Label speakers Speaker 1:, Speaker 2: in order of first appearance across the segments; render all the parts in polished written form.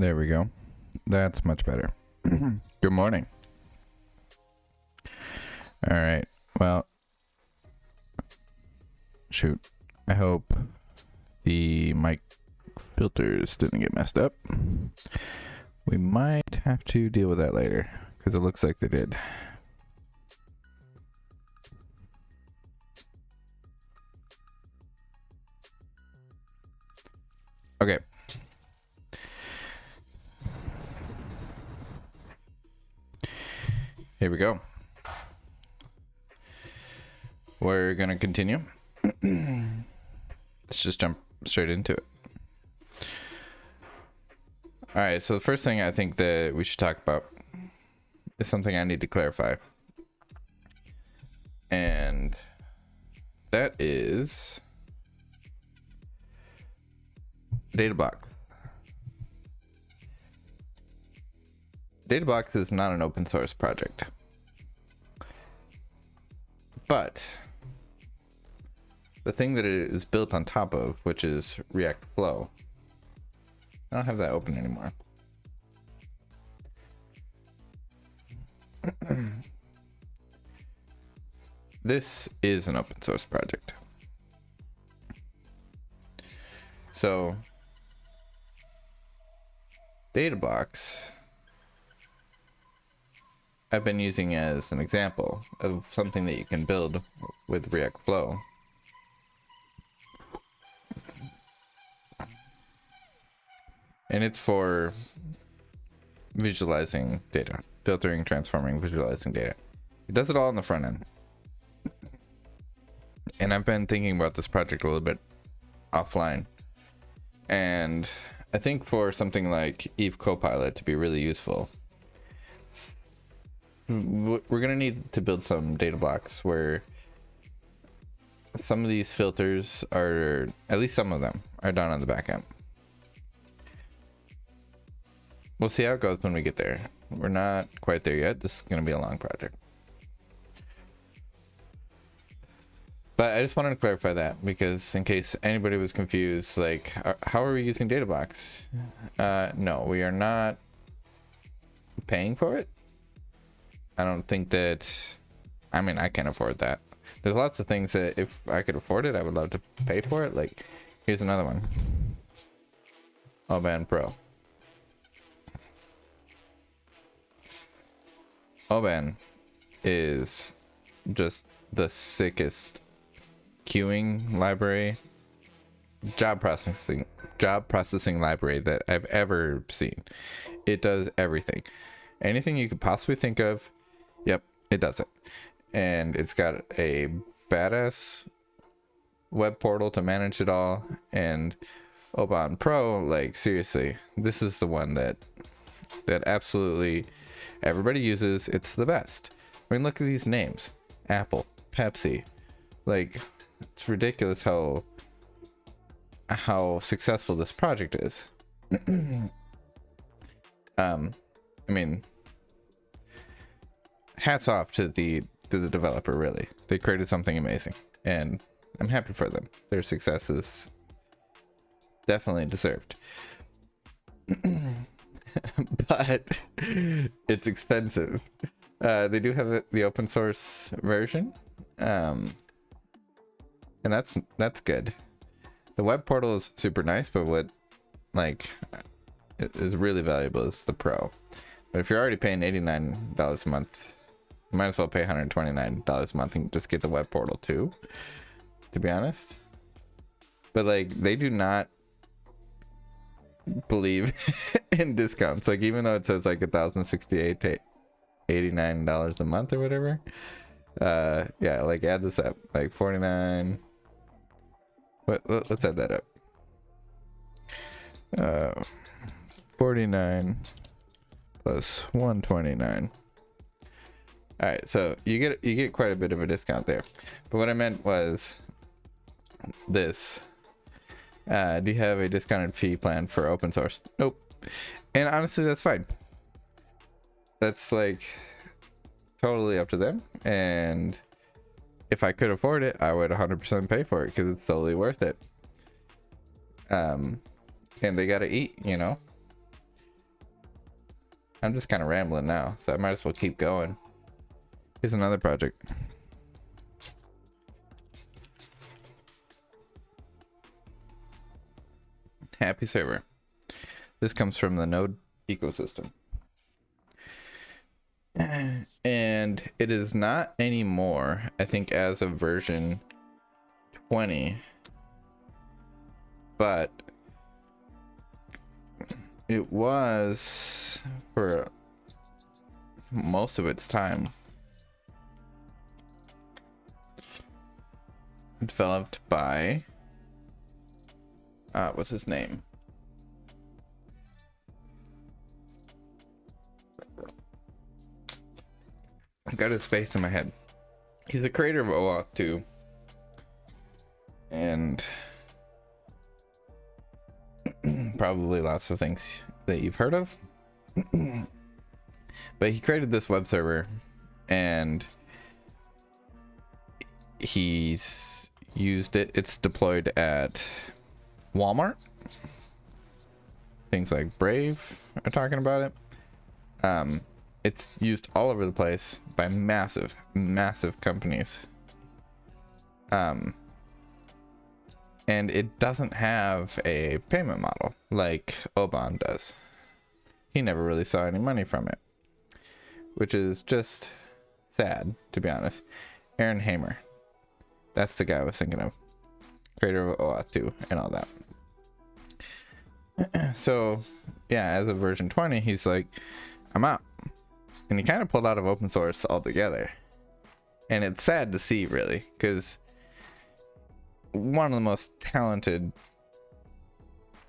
Speaker 1: There we go. That's much better. Good morning. All right. Well, shoot. I hope the mic filters didn't get messed up. We might have to deal with that later because it looks like they did. Okay. Here we go. We're gonna continue. Let's just jump straight into it. All right, so the first thing I think that we should talk about is something I need to clarify. And that is DataBlocks. DataBlocks is not an open source project. But the thing that it is built on top of, which is React Flow, I don't have that open anymore. This is an open source project. So, DataBlocks I've been using as an example of something that you can build with React Flow. And it's for visualizing data, filtering, transforming, visualizing data. It does it all on the front end. And I've been thinking about this project a little bit offline. And I think for something like EVE Copilot to be really useful, we're going to need to build some data blocks where some of these filters are, at least some of them, are done on the back end. We'll see how it goes when we get there. We're not quite there yet. This is going to be a long project. But I just wanted to clarify that because in case anybody was confused, like, how are we using data blocks? No, we are not paying for it. I don't think that, I mean, I can afford that. There's lots of things that if I could afford it, I would love to pay for it. Like, here's another one. Oban Pro. Oban is just the sickest queuing library, job processing library that I've ever seen. It does everything. Anything you could possibly think of, yep, it does it. And it's got a badass web portal to manage it all. And Oban Pro, like, seriously, this is the one that absolutely everybody uses. It's the best. I mean, look at these names: Apple, Pepsi. Like, it's ridiculous how successful this project is. I mean, hats off to the developer, really. They created something amazing, and I'm happy for them. Their success is definitely deserved. But it's expensive. They do have the open source version, and that's good. The web portal is super nice, but what is really valuable is the Pro. But if you're already paying $89 a month, you might as well pay $129 a month and just get the web portal too, to be honest. But like, they do not believe in discounts. Like, even though it says like $1,068 to $89 a month or whatever, yeah, like, add this up, like 49. Let's add that up. 49 plus 129. All right, so you get quite a bit of a discount there. But what I meant was this. Do you have a discounted fee plan for open source? Nope. And honestly, that's fine. That's like totally up to them. And if I could afford it, I would 100% pay for it because it's totally worth it. And they gotta eat, you know. I'm just kind of rambling now, so I might as well keep going. Here's another project. Happy server. This comes from the Node ecosystem. And it is not anymore, I think, as of version 20. But it was for most of its time. Developed by what's his name? I got his face in my head. He's the creator of OAuth 2. And probably lots of things that you've heard of. But he created this web server, and he's used it. It's deployed at Walmart. Things like Brave are talking about it. It's used all over the place by massive companies. And it doesn't have a payment model like Oban does. He never really saw any money from it, which is just sad, to be honest. Aaron Hamer, that's the guy I was thinking of, creator of OAuth 2 and all that. So yeah, as of version 20, he's like, I'm out. And he kind of pulled out of open source altogether. And it's sad to see, really, because one of the most talented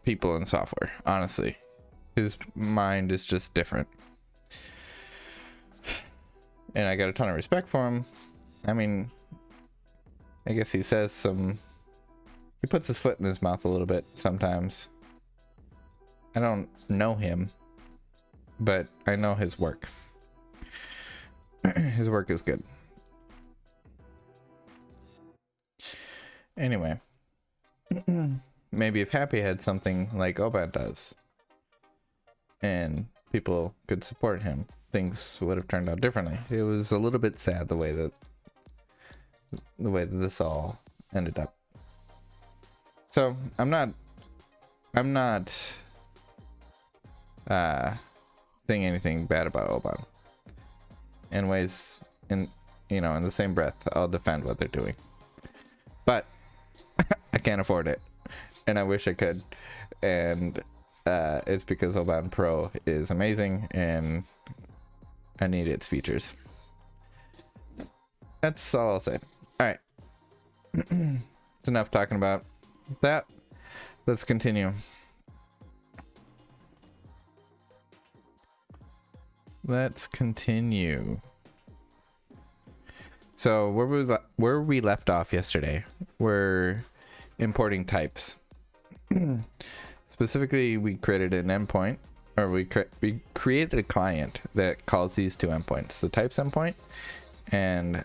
Speaker 1: people in software, honestly. His mind is just different. And I got a ton of respect for him. I mean, I guess he puts his foot in his mouth a little bit sometimes. I don't know him, but I know his work. His work is good. Anyway, maybe if Happy had something like Oban does, and people could support him, things would have turned out differently. It was a little bit sad the way that this all ended up. So I'm not saying anything bad about Oban. In ways, in the same breath, I'll defend what they're doing. But I can't afford it, and I wish I could. And it's because Oban Pro is amazing, and I need its features. That's all I'll say. All right, it's enough talking about that. Let's continue. So where we left off yesterday, we're importing types. Specifically, we created an endpoint, or we created a client that calls these two endpoints, the types endpoint and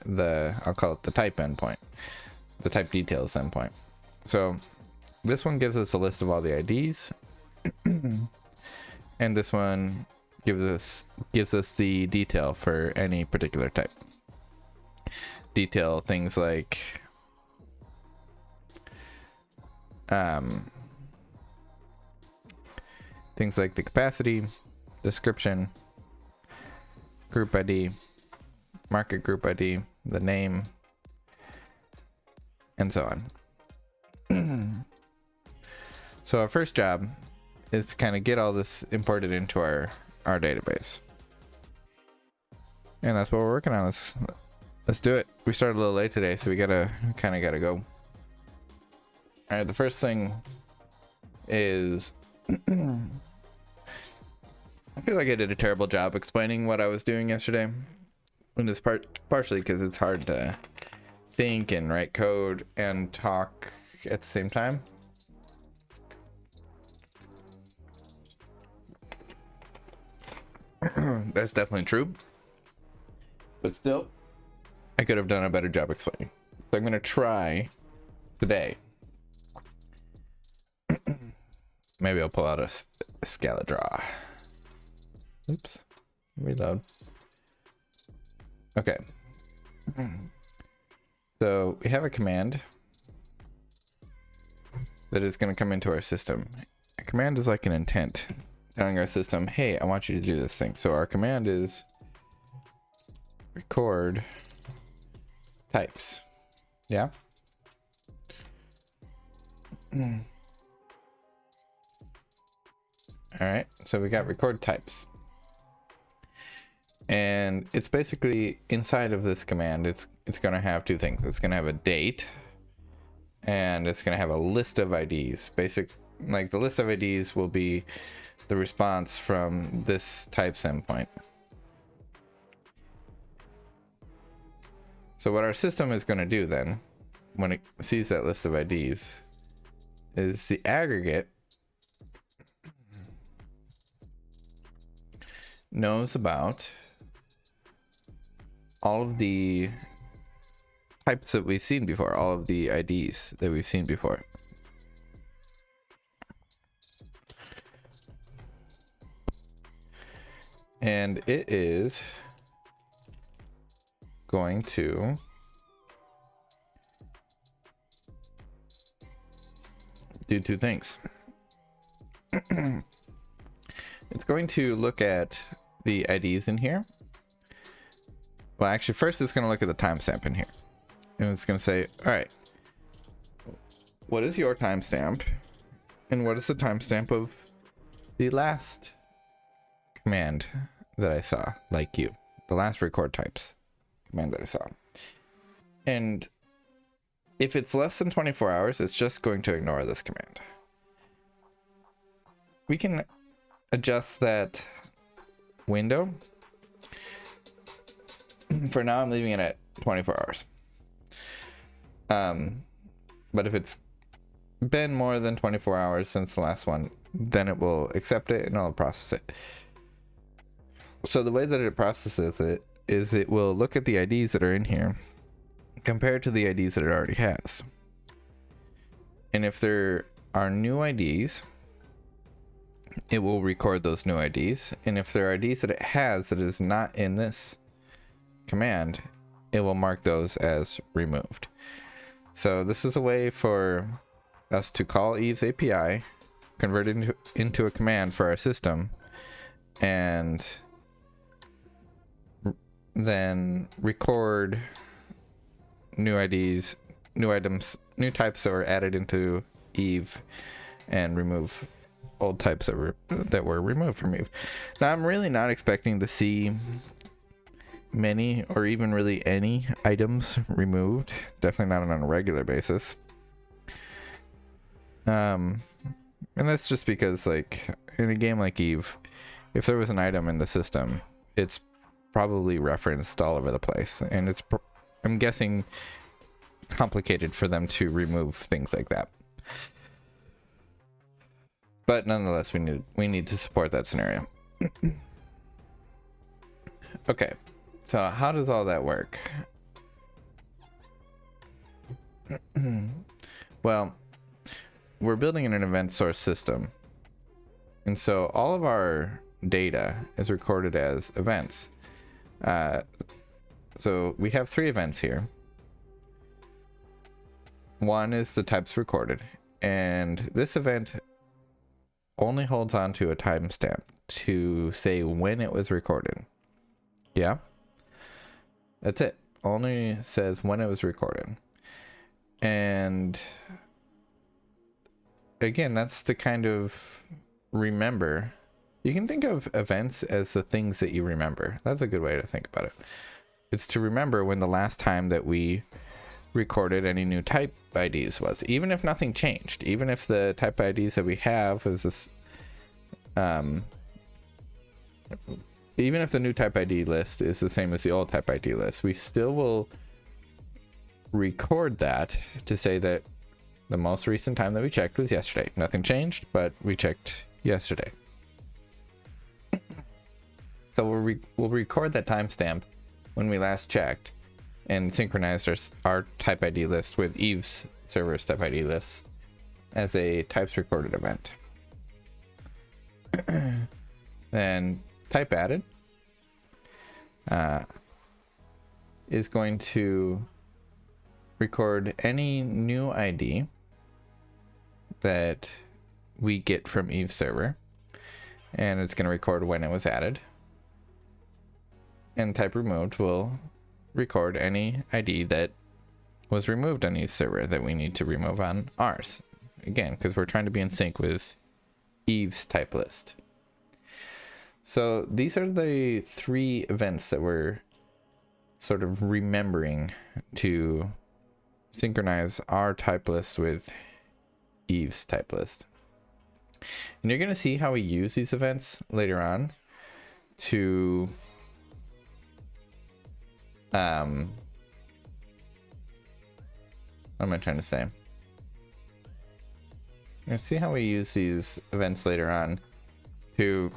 Speaker 1: I'll call it the type endpoint, the type details endpoint. So this one gives us a list of all the IDs, and this one gives us the detail for any particular type. Detail things like the capacity, description, group ID, market group ID, the name, and so on. So our first job is to kind of get all this imported into our database, and that's what we're working on. Let's do it. We started a little late today, so we gotta go. All right, the first thing is I feel like I did a terrible job explaining what I was doing yesterday, and it's partially because it's hard to think and write code and talk at the same time. That's definitely true, but still, I could have done a better job explaining. So I'm gonna try today. Maybe I'll pull out a Scala draw. Oops. Reload. Okay. So we have a command that is going to come into our system. A command is like an intent telling our system, hey, I want you to do this thing. So our command is record types. Yeah. All right. So we got record types. And it's basically inside of this command, it's going to have two things. It's going to have a date and it's going to have a list of IDs. Like the list of IDs will be the response from this types endpoint. So what our system is going to do then, when it sees that list of IDs, is the aggregate knows about all of the types that we've seen before, all of the IDs that we've seen before. And it is going to do two things. It's going to look at the IDs in here. Well, actually, first it's going to look at the timestamp in here. And it's going to say, all right, what is your timestamp? And what is the timestamp of the last command that I saw, like you? The last record types command that I saw. And if it's less than 24 hours, it's just going to ignore this command. We can adjust that window. For now, I'm leaving it at 24 hours. But if it's been more than 24 hours since the last one, then it will accept it and it'll process it. So the way that it processes it is it will look at the IDs that are in here compared to the IDs that it already has. And if there are new IDs, it will record those new IDs. And if there are IDs that it has that is not in this command, it will mark those as removed. So this is a way for us to call EVE's API, convert it into a command for our system, and then record new IDs, new items, new types that were added into EVE, and remove old types that were removed from EVE. Now, I'm really not expecting to see many or even really any items removed. Definitely not on a regular basis. And that's just because, like, in a game like EVE, if there was an item in the system, it's probably referenced all over the place, and it's I'm guessing complicated for them to remove things like that. But nonetheless, we need to support that scenario. Okay, so how does all that work? Well, we're building an event source system, and so all of our data is recorded as events. So we have 3 events here. One is the types recorded, and this event only holds on to a timestamp to say when it was recorded. Yeah, that's it. Only says when it was recorded. And again, that's to kind of remember. You can think of events as the things that you remember. That's a good way to think about it. It's to remember when the last time that we recorded any new type IDs was, even if nothing changed, even if the type IDs that we have is this, even if the new type ID list is the same as the old type ID list, we still will record that to say that the most recent time that we checked was yesterday. Nothing changed, but we checked yesterday. So we'll record that timestamp when we last checked and synchronized our type ID list with EVE's server's type ID list as a types recorded event. Then type added is going to record any new ID that we get from EVE server, and it's going to record when it was added. And type removed will record any ID that was removed on EVE server that we need to remove on ours. Again, because we're trying to be in sync with EVE's type list. So these are the 3 events that we're sort of remembering to synchronize our type list with EVE's type list. And you're going to see how we use these events later on to what am I trying to say? You're going to see how we use these events later on to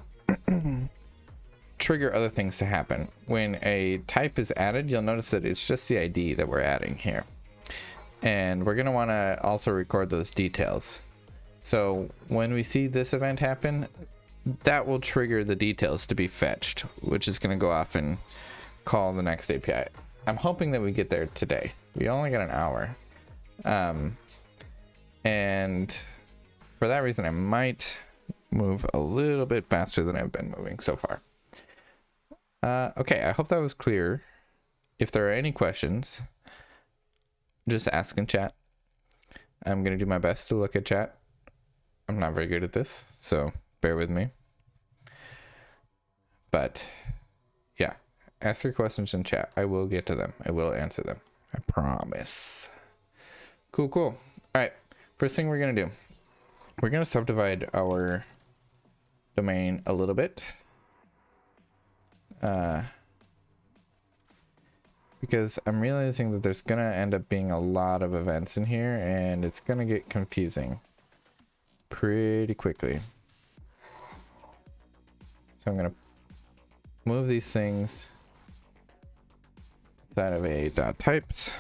Speaker 1: trigger other things to happen. When a type is added, you'll notice that it's just the ID that we're adding here. And we're going to want to also record those details. So when we see this event happen, that will trigger the details to be fetched, which is going to go off and call the next API. I'm hoping that we get there today. We only got an hour. And for that reason, I might move a little bit faster than I've been moving so far. Okay, I hope that was clear. If there are any questions, just ask in chat. I'm going to do my best to look at chat. I'm not very good at this, so bear with me. But yeah, ask your questions in chat. I will get to them. I will answer them. I promise. Cool. All right, first thing we're going to do. We're going to subdivide our domain a little bit. Because I'm realizing that there's going to end up being a lot of events in here, and it's going to get confusing pretty quickly. So I'm going to move these things inside of a dot types.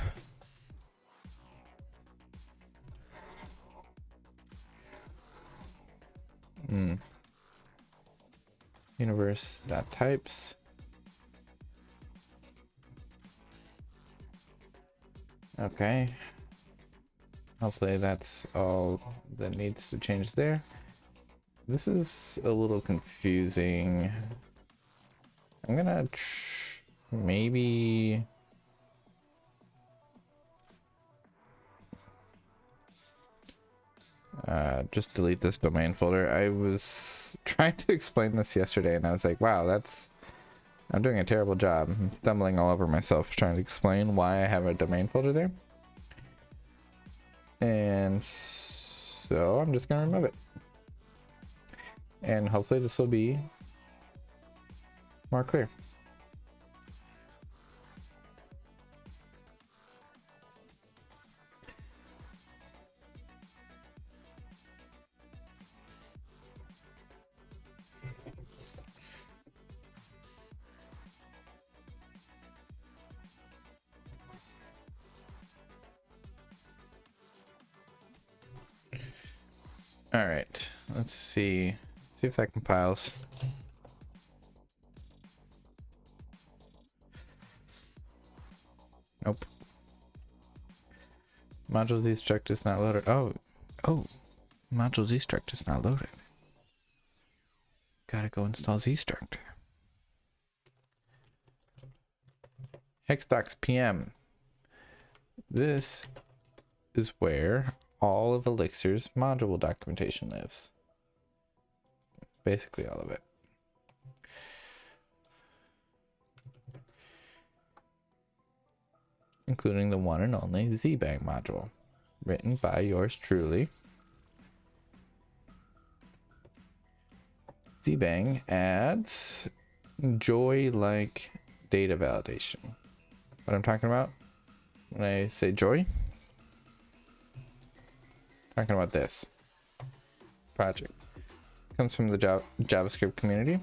Speaker 1: Universe dot types. Okay. Hopefully that's all that needs to change there. This is a little confusing. I'm gonna maybe just delete this domain folder. I was trying to explain this yesterday and I was like, wow, I'm doing a terrible job. I'm stumbling all over myself trying to explain why I have a domain folder there. And so I'm just gonna remove it. And hopefully this will be more clear. All right, let's see if that compiles. Nope. Module zstruct is not loaded. Oh, module zstruct is not loaded. Gotta go install zstruct. Hexdocs PM. This is where all of Elixir's module documentation lives. Basically all of it. Including the one and only ZBang module, written by yours truly. ZBang adds joy-like data validation. What I'm talking about when I say joy? Talking about this project. Comes from the JavaScript community.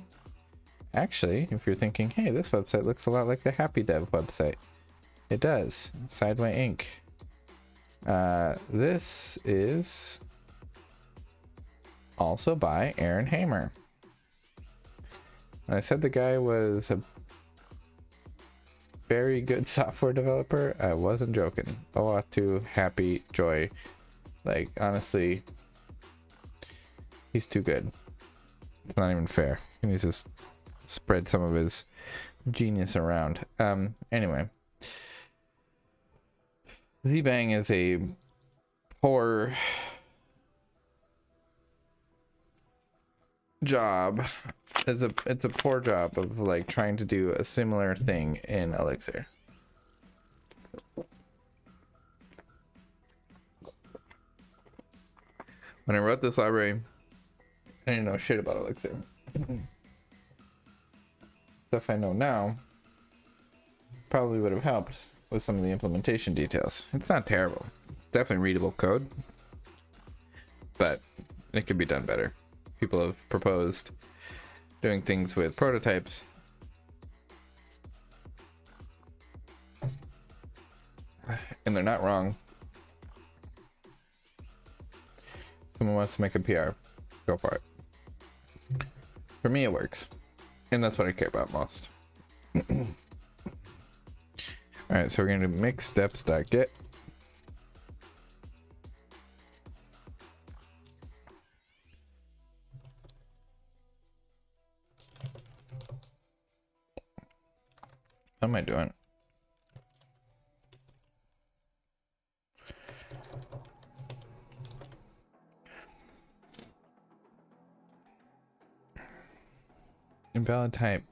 Speaker 1: Actually, if you're thinking, hey, this website looks a lot like the Happy Dev website, it does. Sideway Inc. This is also by Aaron Hamer. When I said the guy was very good software developer. I wasn't joking. OAuth2, happy, joy. Like, honestly, he's too good. It's not even fair. He needs to spread some of his genius around. Anyway. Z-Bang is a poor job. It's a poor job of like trying to do a similar thing in Elixir. When I wrote this library, I didn't know shit about Elixir. Stuff I know now probably would have helped with some of the implementation details. It's not terrible. It's definitely readable code, but it could be done better. People have proposed doing things with prototypes. And they're not wrong. Someone wants to make a PR, go for it. For me, it works. And that's what I care about most. Alright, so we're going to mix steps.get. How am I doing? Invalid type.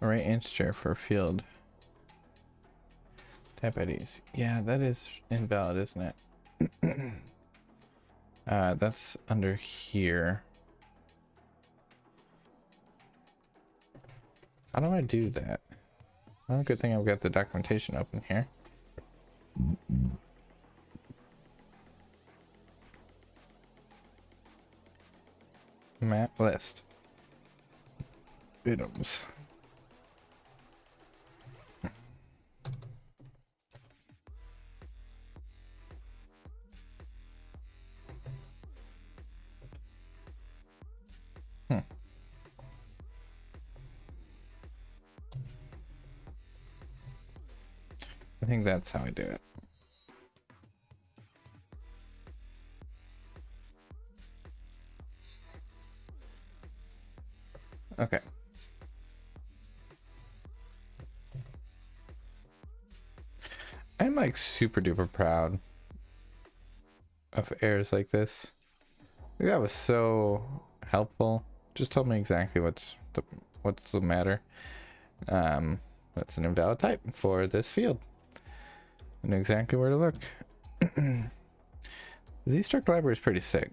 Speaker 1: Array integer for field. Type IDs. Yeah, that is invalid, isn't it? That's under here. How do I do that? Well, good thing I've got the documentation open here. Map list. Items. I think that's how I do it. Okay. I'm like super duper proud of errors like this. That was so helpful. Just told me exactly what's the matter. That's an invalid type for this field. I know exactly where to look. Z-struct library is pretty sick.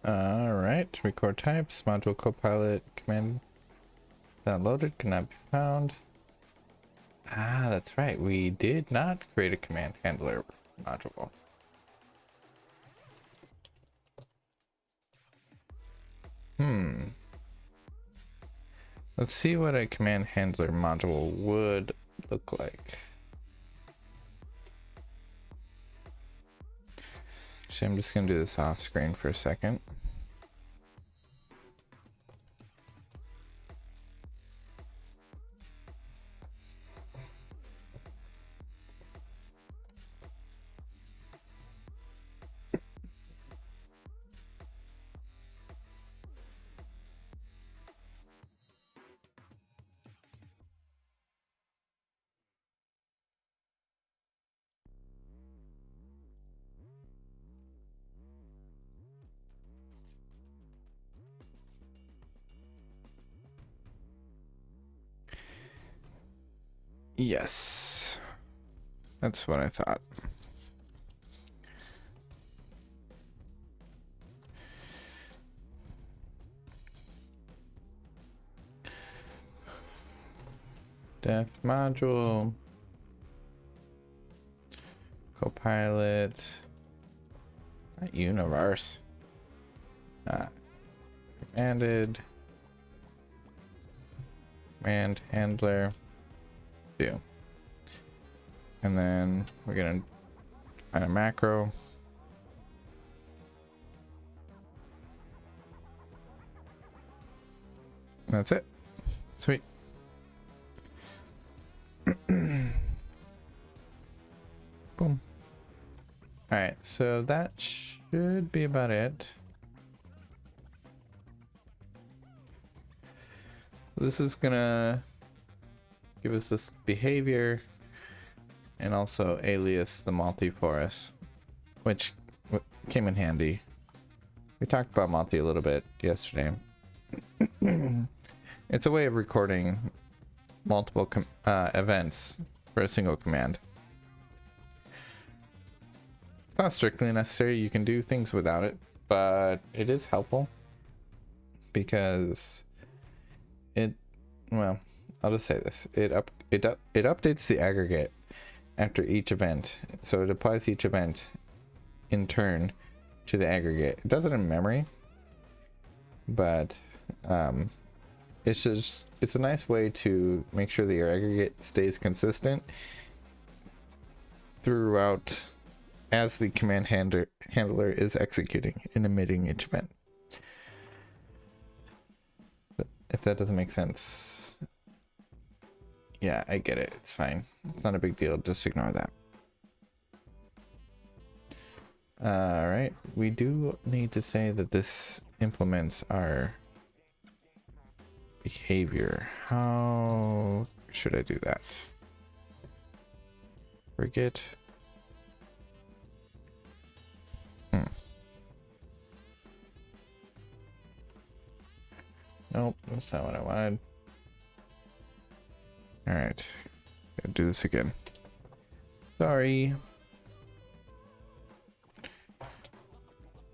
Speaker 1: Alright, record types, module copilot command downloaded, cannot be found. Ah, that's right. We did not create a command handler module. Let's see what a command handler module would look like. So I'm just gonna do this off screen for a second. Yes, that's what I thought. Def module, copilot, not universe, commanded, command handler, do. And then we're gonna find a macro. That's it. Sweet. Boom. Alright, so that should be about it. So this is gonna give us this behavior and also alias the multi for us, which came in handy. We talked about multi a little bit yesterday. It's a way of recording multiple events for a single command. It's not strictly necessary. You can do things without it, but it is helpful because well, I'll just say this. It updates the aggregate after each event. So it applies each event in turn to the aggregate. It does it in memory, but it's a nice way to make sure that your aggregate stays consistent throughout as the command handler is executing and emitting each event. But if that doesn't make sense, yeah, I get it. It's fine. It's not a big deal. Just ignore that. All right. We do need to say that this implements our behavior. How should I do that? Forget. Nope, that's not what I wanted. All right, gotta do this again. Sorry.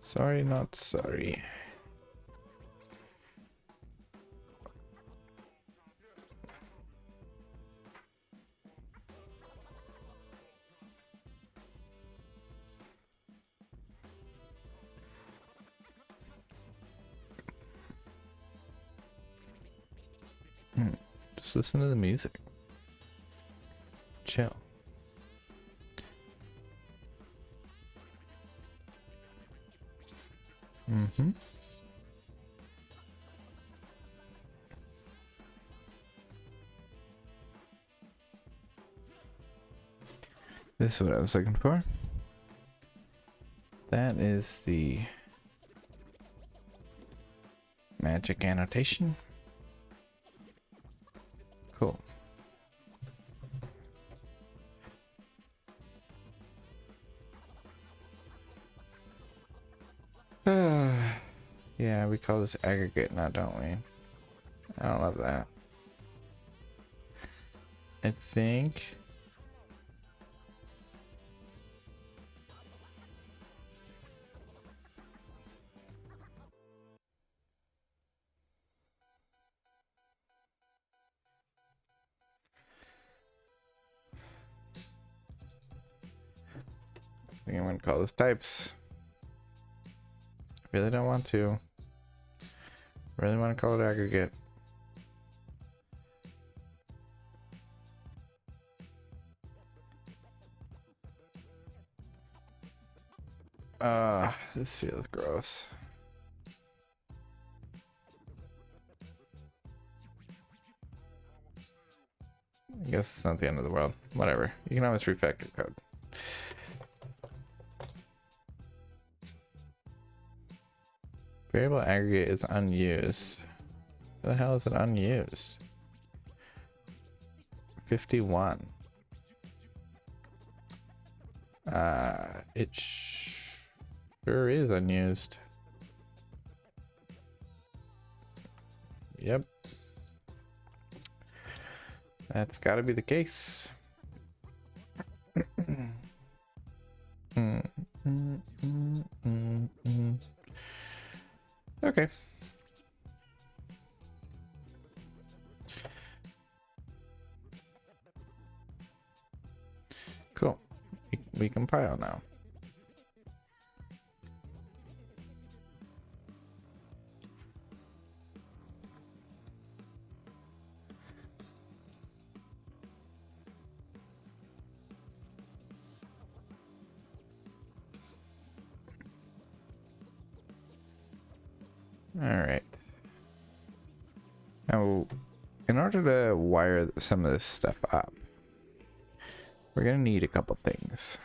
Speaker 1: Sorry, not sorry. Just listen to the music. Chill. This is what I was looking for. That is the magic annotation. Cool. Yeah, we call this aggregate now, don't we? I don't love that. I think I'm gonna call this types. Really don't want to. Really want to call it aggregate. This feels gross. I guess it's not the end of the world. Whatever. You can always refactor code. Variable aggregate is unused. What the hell is it unused? 51. It sure is unused. Yep. That's gotta be the case. Okay. Cool. We compile now. All right. Now, in order to wire some of this stuff up, we're gonna need a couple things.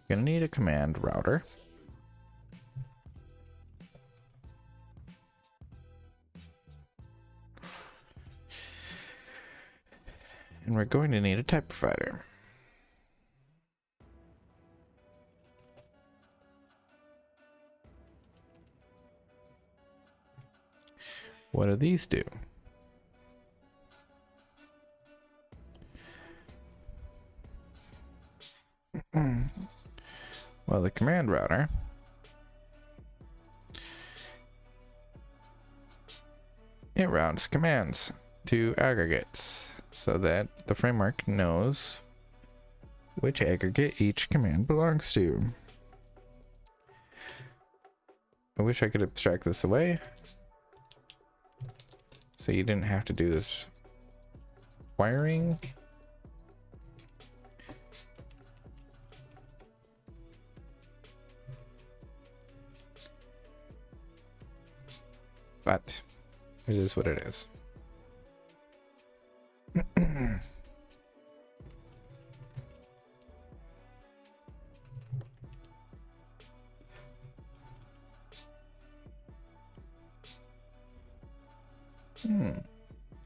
Speaker 1: Gonna need a command router. And we're going to need a type provider. What do these do? Well, the command router it routes commands to aggregates so that the framework knows which aggregate each command belongs to. I wish I could abstract this away so you didn't have to do this wiring. But it is what it is.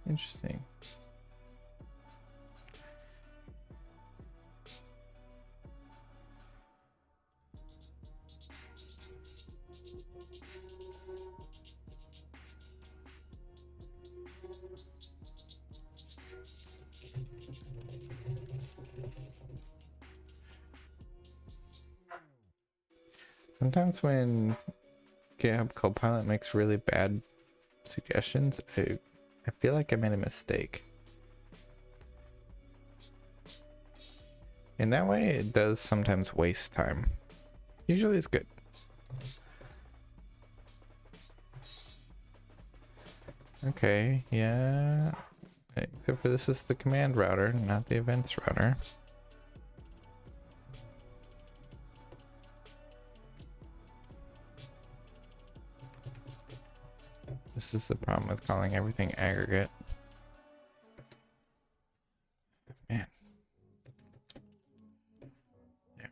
Speaker 1: Interesting. Sometimes when GitHub Copilot makes really bad suggestions, I feel like I made a mistake. In that way, it does sometimes waste time. Usually it's good. Okay, yeah. Except for this is the command router, not the events router. This is the problem with calling everything aggregate. Man. Yeah.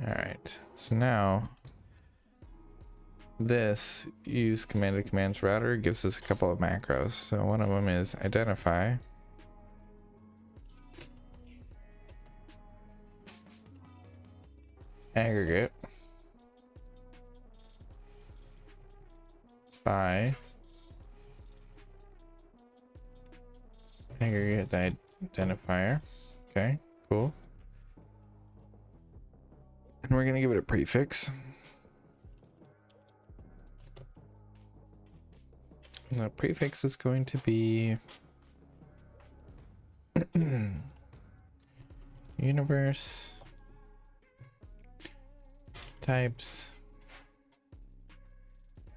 Speaker 1: Alright, so now this use commanded commands router gives us a couple of macros. So one of them is identify. Aggregate by aggregate identifier. Okay, cool. And we're gonna give it a prefix. And the prefix is going to be universe types.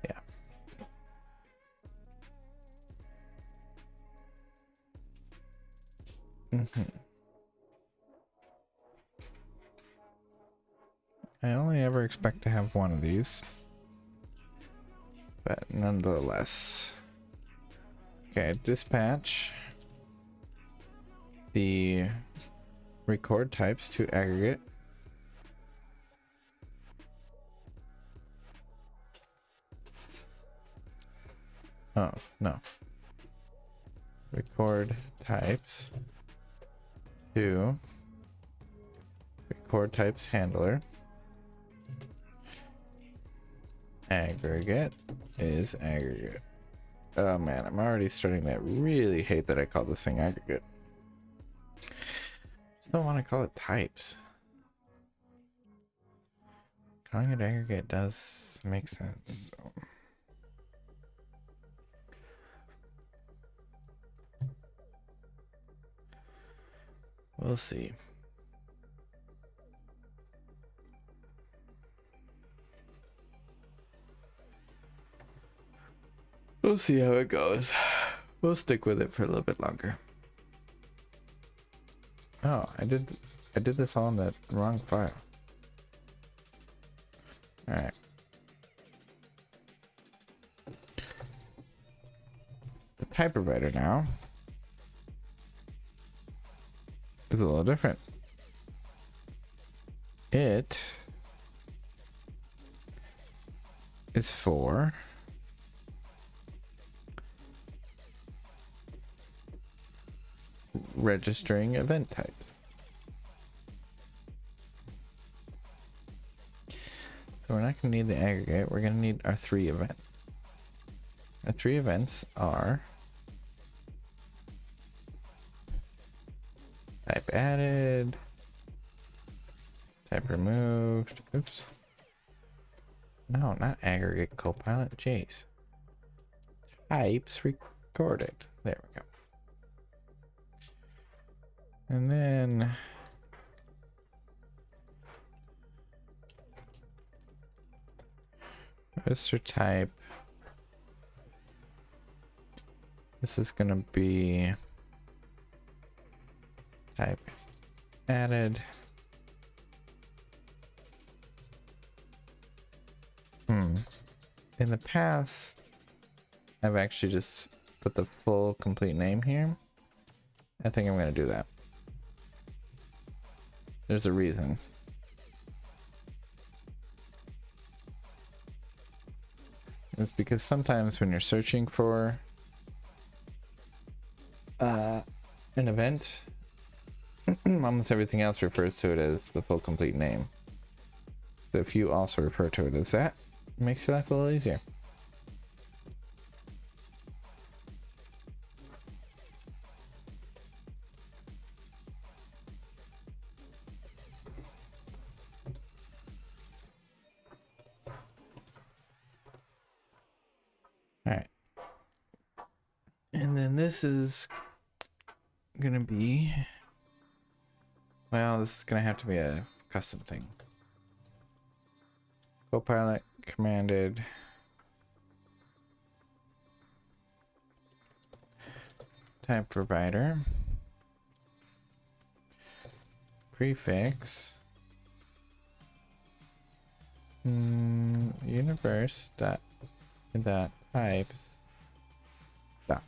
Speaker 1: Yeah. I only ever expect to have one of these, but nonetheless. Okay, dispatch the record types to aggregate. Oh, no. Record types to record types handler. Aggregate is aggregate. Oh man, I'm already starting to really hate that I call this thing aggregate. Just don't want to call it types. Calling it aggregate does make sense. So. We'll see. We'll see how it goes. We'll stick with it for a little bit longer. Oh, I did this all in the wrong file. All right. The type provider now is a little different. It is for registering event types. So we're not going to need the aggregate. We're going to need our 3 events. Our 3 events are type added, type removed. Oops. No, not aggregate copilot. Jeez. Types recorded. There we go. And then register type. This is going to be type added. In the past, I've actually just put the full complete name here. I think I'm going to do that. There's a reason. It's because sometimes when you're searching for an event, almost everything else refers to it as the full complete name. So if you also refer to it as that, it makes your life a little easier. All right. And then this is gonna be, well, this is gonna have to be a custom thing. Copilot commanded type provider prefix universe dot types dot.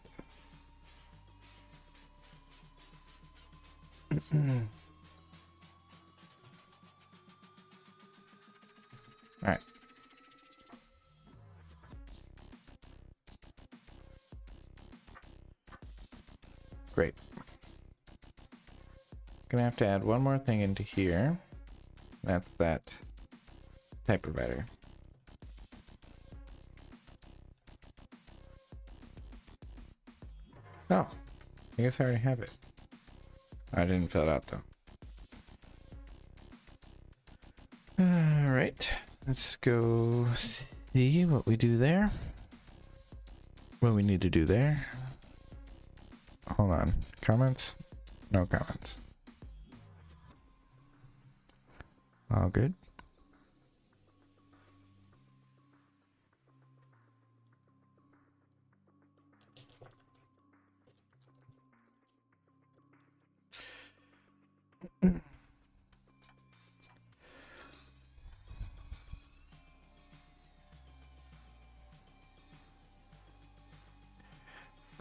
Speaker 1: All right. Great. Gonna have to add one more thing into here. That's that type provider. Oh, I guess I already have it. I didn't fill it out though. All right, let's go see what we do there. What we need to do there. Hold on. Comments? No comments. All good.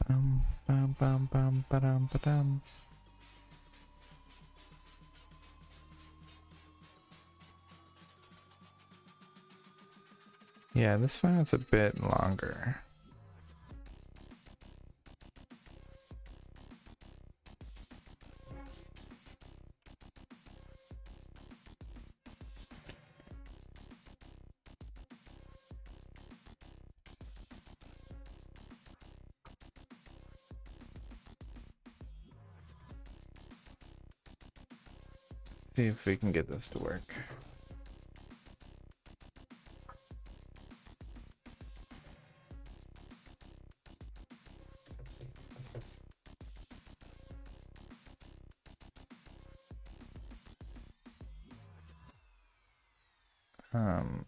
Speaker 1: Bum, bum, bum, bum, ba-dum, ba-dum. Yeah, this file's a bit longer. See if we can get this to work.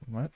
Speaker 1: What?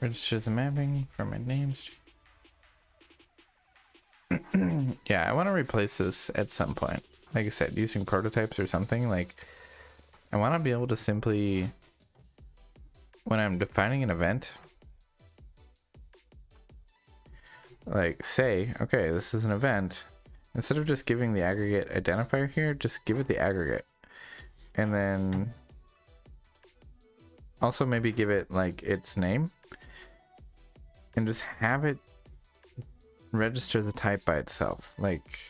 Speaker 1: Registers the mapping for my names. Yeah, I want to replace this at some point. Like I said, using prototypes or something. Like, I want to be able to simply, when I'm defining an event, like say, okay, this is an event. Instead of just giving the aggregate identifier here, just give it the aggregate. And then also maybe give it like its name. And just have it register the type by itself. Like,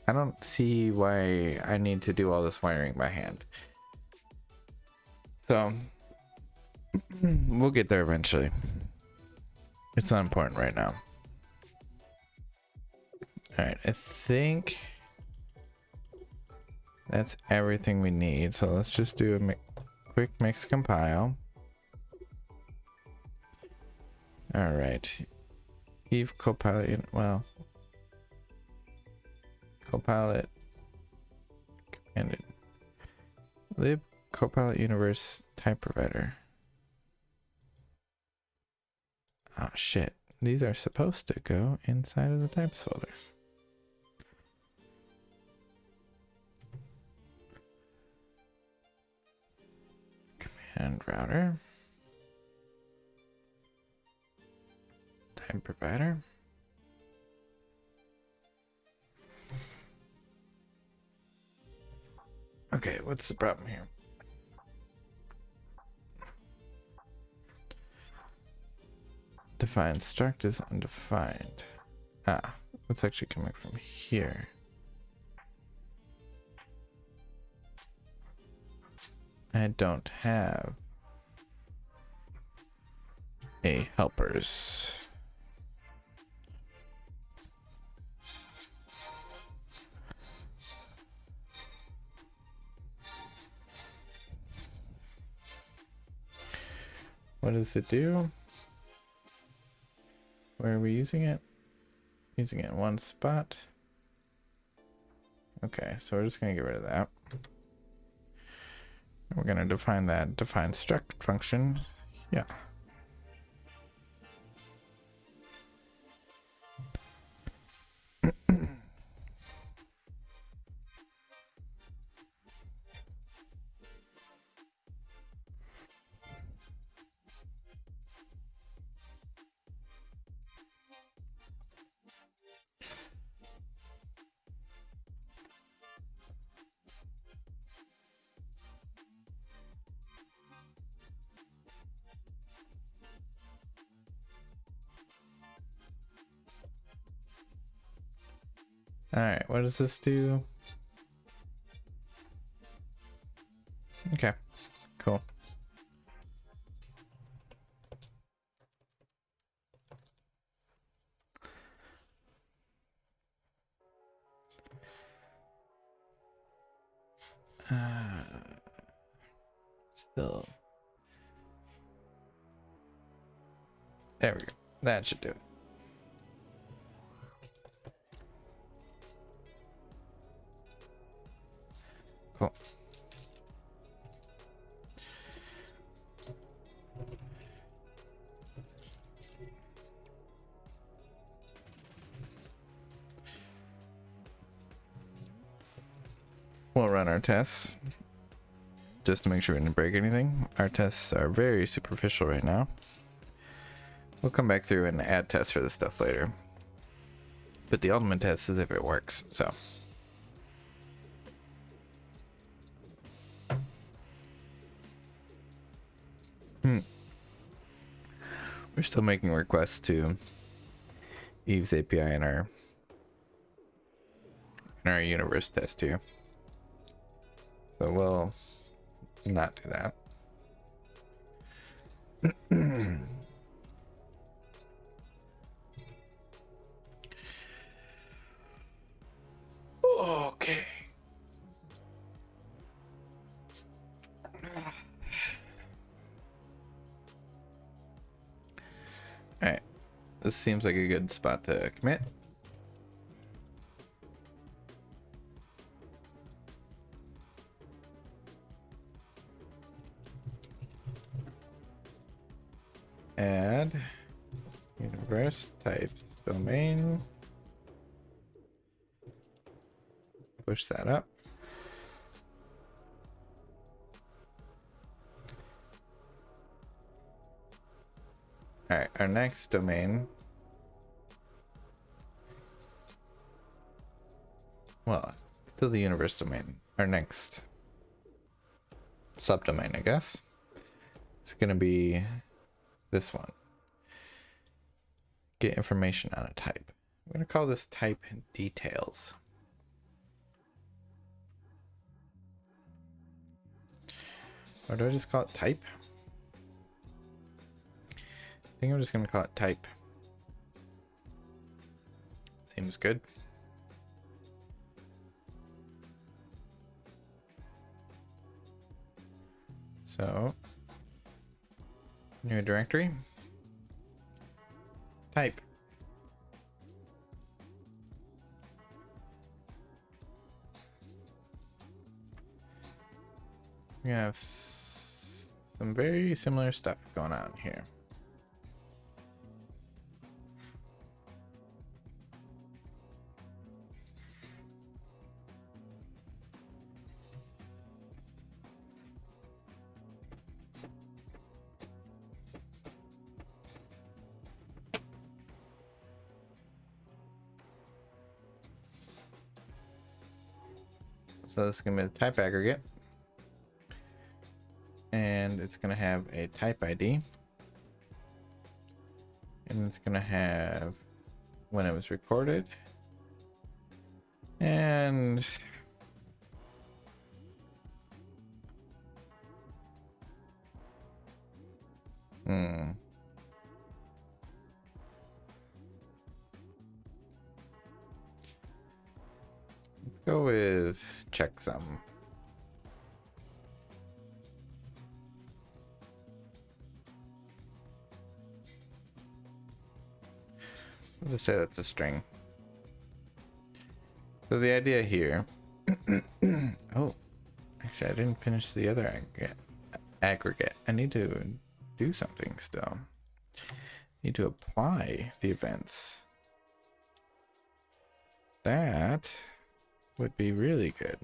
Speaker 1: I don't see why I need to do all this wiring by hand. So we'll get there eventually. It's not important right now. All right, I think that's everything we need. So let's just do a quick mix compile. All right, EVE Copilot. Well, Copilot commanded lib Copilot universe type provider. Oh shit, these are supposed to go inside of the types folder. Command router. Type provider. Okay, what's the problem here? Defined struct is undefined. Ah, it's actually coming from here. I don't have a helpers. What does it do? Where are we using it? Using it in one spot. Okay, so we're just gonna get rid of that. We're gonna define that define struct function. Yeah. All right, what does this do? Okay, cool. Still. There we go. That should do it. Cool. We'll run our tests just to make sure we didn't break anything. Our tests are very superficial right now. We'll come back through and add tests for this stuff later. But the ultimate test is if it works, so. We're still making requests to EVE's API in our universe test here. So we'll not do that. Okay. Alright. This seems like a good spot to commit. add universe types domain. Push that up. All right, our next domain. Well, still the universe domain. Our next subdomain, I guess. It's gonna be this one. Get information on a type. I'm gonna call this type details. Or do I just call it type? I think I'm just gonna call it type. Seems good. So, new directory, type. We have some very similar stuff going on here. So this is going to be the type aggregate. And it's going to have a type ID. And it's going to have when it was recorded. And let's go with checksum. We'll just say that's a string. So the idea here. Oh, actually, I didn't finish the other aggregate. I need to do something still. Need to apply the events. That would be really good.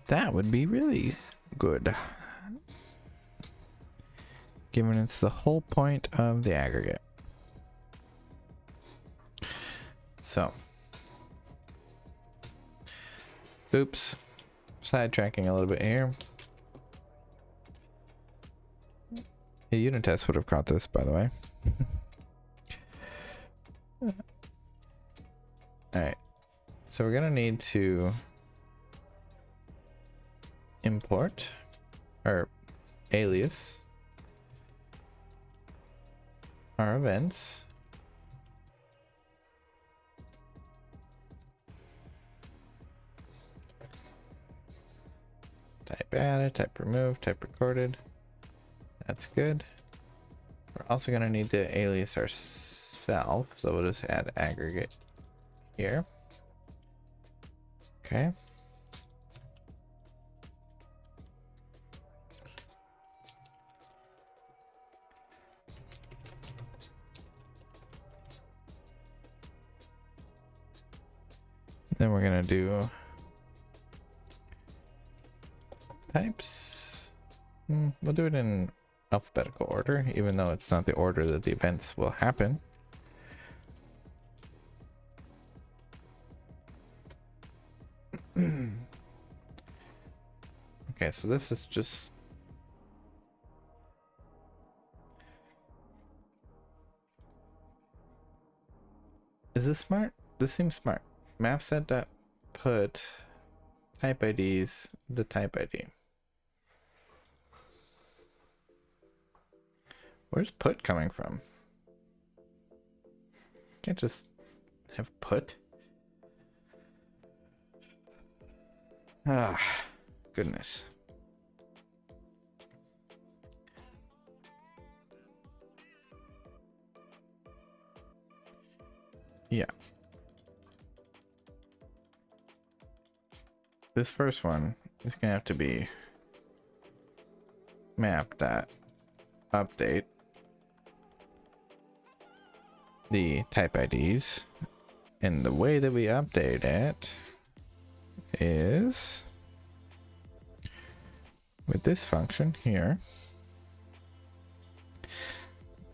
Speaker 1: That would be really good. Given it's the whole point of the aggregate. So. Oops. Sidetracking a little bit here. A unit test would have caught this, by the way. Alright. So we're gonna need to import or alias our events. Type added, type removed, type recorded. That's good. We're also going to need to alias ourselves, so we'll just add aggregate here. Okay. Then we're going to do types. We'll do it in alphabetical order, even though it's not the order that the events will happen. Okay, so this is just is this smart? This seems smart. Map set dot put type IDs the type ID. Where's put coming from? Can't just have put. Ah, goodness. Yeah. This first one is gonna have to be map dot update the type IDs, and the way that we update it is with this function here,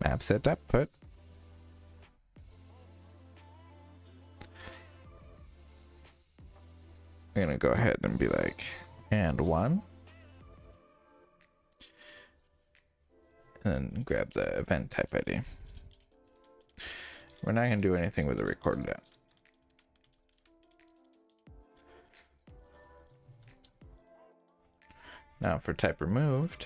Speaker 1: map set output. I'm gonna go ahead and be like, and 1, and then grab the event type ID. We're not gonna do anything with the recorded out. Now for type removed,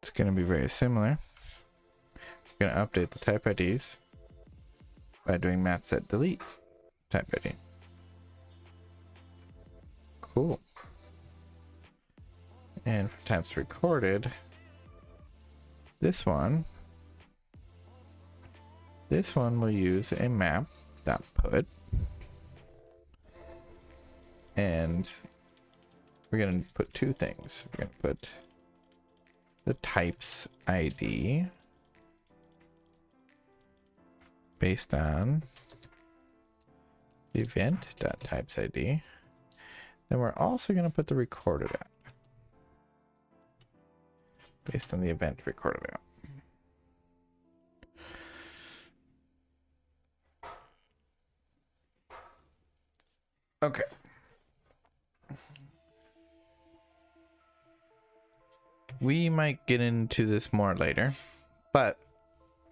Speaker 1: it's gonna be very similar. We're gonna update the type IDs by doing map set delete type ID. Cool. And for types recorded, this one will use a map.put, and we're going to put two things. We're going to put the types ID based on the event.types ID. Then we're also going to put the recorded app based on the event recorded app. Okay. We might get into this more later, but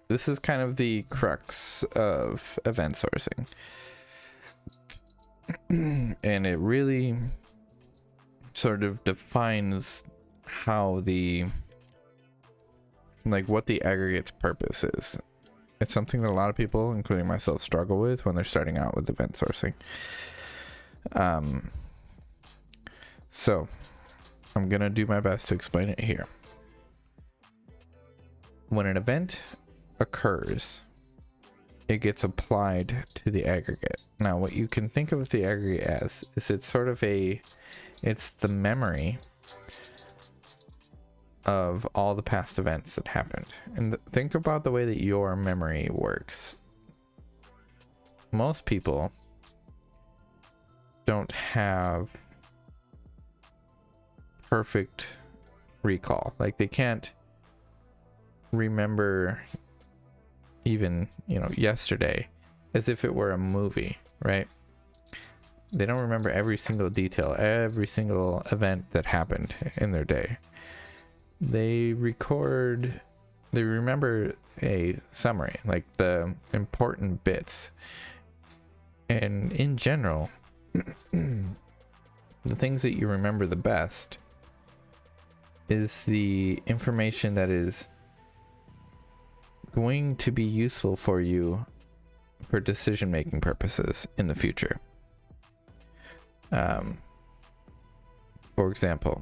Speaker 1: this is kind of the crux of event sourcing. And it really sort of defines how what the aggregate's purpose is. It's something that a lot of people, including myself, struggle with when they're starting out with event sourcing. So I'm gonna do my best to explain it here. When an event occurs, it gets applied to the aggregate. Now, what you can think of the aggregate as is it's sort of it's the memory of all the past events that happened. And think about the way that your memory works. Most people don't have perfect recall. Like, they can't remember even, yesterday as if it were a movie, right? They don't remember every single detail, every single event that happened in their day. They remember a summary, like the important bits. And in general, the things that you remember the best is the information that is going to be useful for you for decision-making purposes in the future. For example,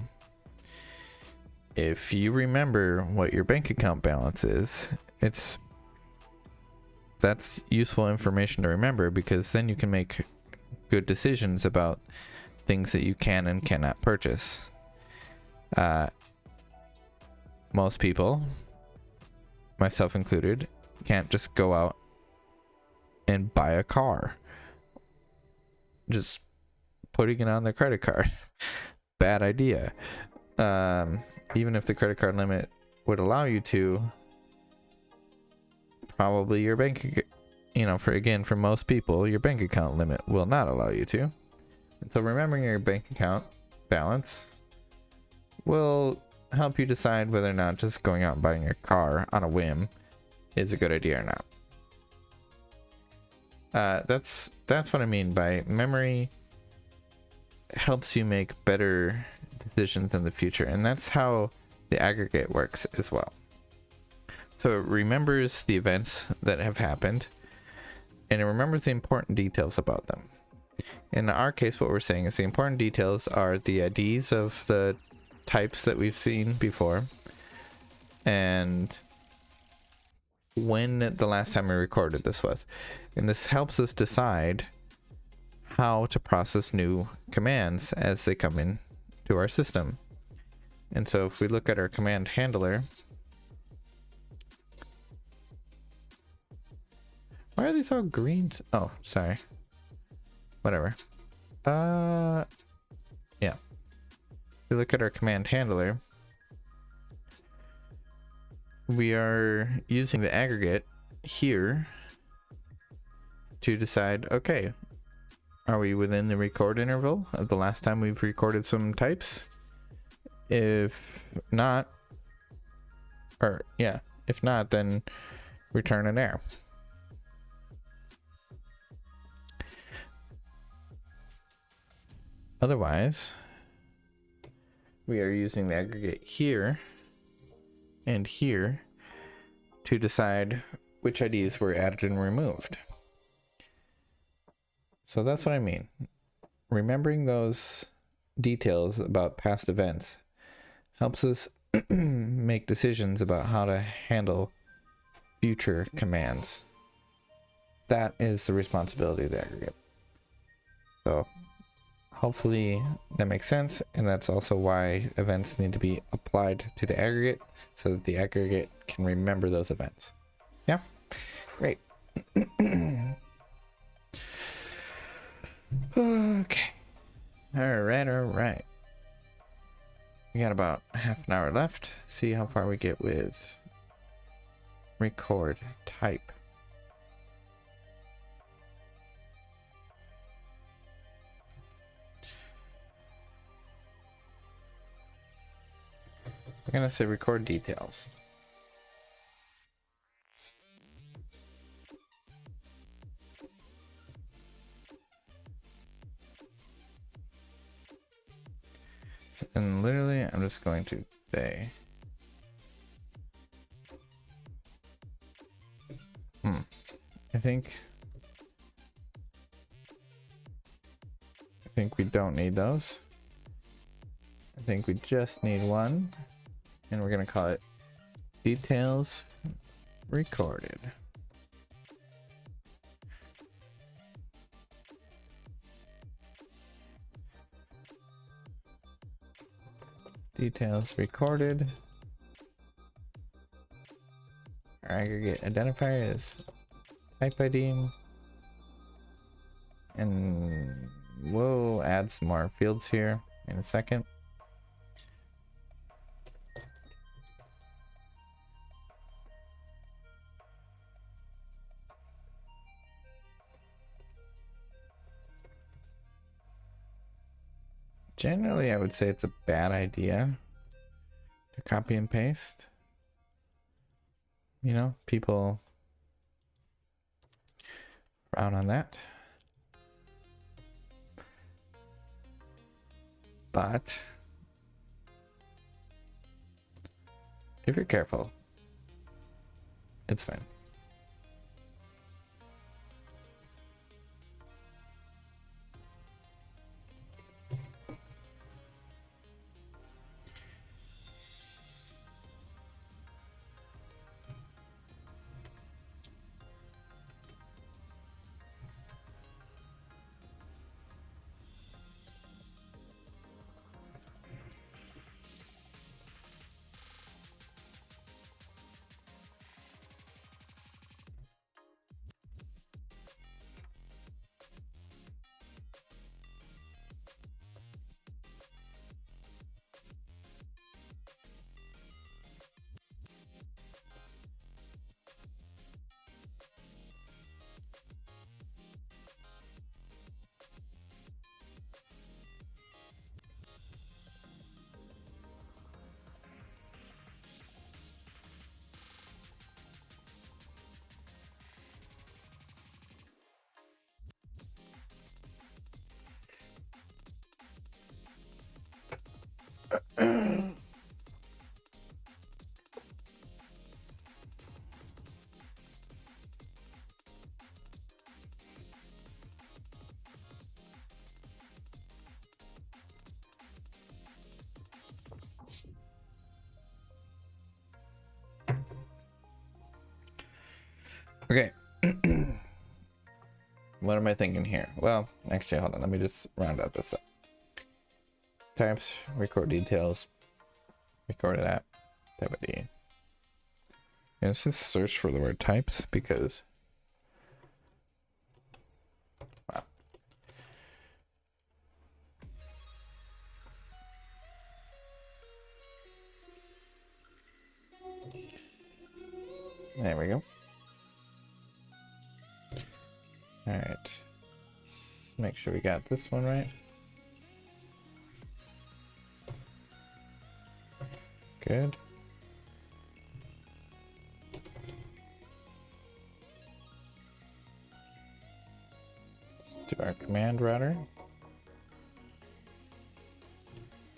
Speaker 1: if you remember what your bank account balance is, that's useful information to remember, because then you can make good decisions about things that you can and cannot purchase. Most people, myself included, can't just go out and buy a car. Just putting it on their credit card. Bad idea. Even if the credit card limit would allow you to, probably your bank, for most people, your bank account limit will not allow you to. And so remembering your bank account balance will help you decide whether or not just going out and buying a car on a whim is a good idea or not. That's what I mean by memory helps you make better decisions in the future, and that's how the aggregate works as well. So it remembers the events that have happened, and it remembers the important details about them. In our case, what we're saying is the important details are the IDs of the types that we've seen before, and when the last time we recorded this was. And this helps us decide how to process new commands as they come in to our system. And so if we look at our command handler, why are these all green? Oh, sorry. Whatever. Yeah. If we look at our command handler, we are using the aggregate here to decide, okay, are we within the record interval of the last time we've recorded some types? If not, if not, then return an error. Otherwise, we are using the aggregate here and here to decide which IDs were added and removed. So that's what I mean. Remembering those details about past events helps us make decisions about how to handle future commands. That is the responsibility of the aggregate. So hopefully that makes sense, and that's also why events need to be applied to the aggregate so that the aggregate can remember those events. Yeah, great. Okay. All right. We got about half an hour left. See how far we get with record type. I'm gonna say record details. And literally, I'm just going to say, I think we don't need those. I think we just need one, and we're gonna call it details recorded. Details recorded. Our aggregate identifier is type ID, and we'll add some more fields here in a second. Generally, I would say it's a bad idea to copy and paste. You know, people frown on that. But if you're careful, it's fine. Okay. what am I thinking here? Well, actually, hold on. Let me just round out this up. Types, record details, recorded app, type ID. Yeah, let's just search for the word types because. Wow. There we go. All right. Let's make sure we got this one right. Good. Let's do our command router.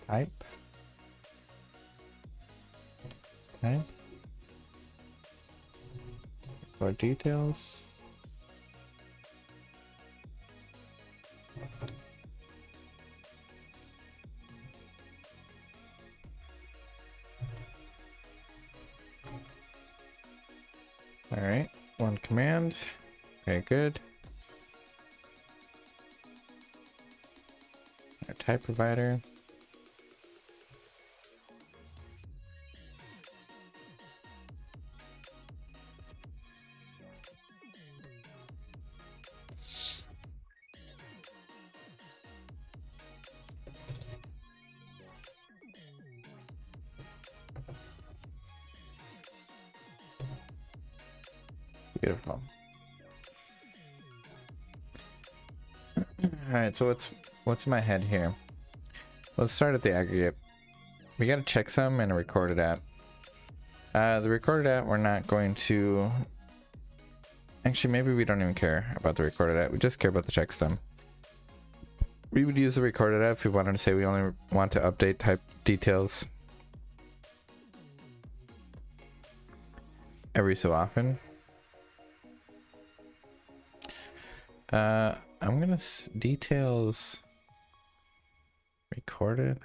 Speaker 1: Type. Okay. For details. All right, one command. Okay, good. Our type provider. Beautiful. All right, so what's in my head here? Let's start at the aggregate. We got a checksum and a recorded app. The recorded app, we're not going to. Actually, maybe we don't even care about the recorded app. We just care about the checksum. We would use the recorded app if we wanted to say we only want to update type details every so often. I'm gonna details recorded.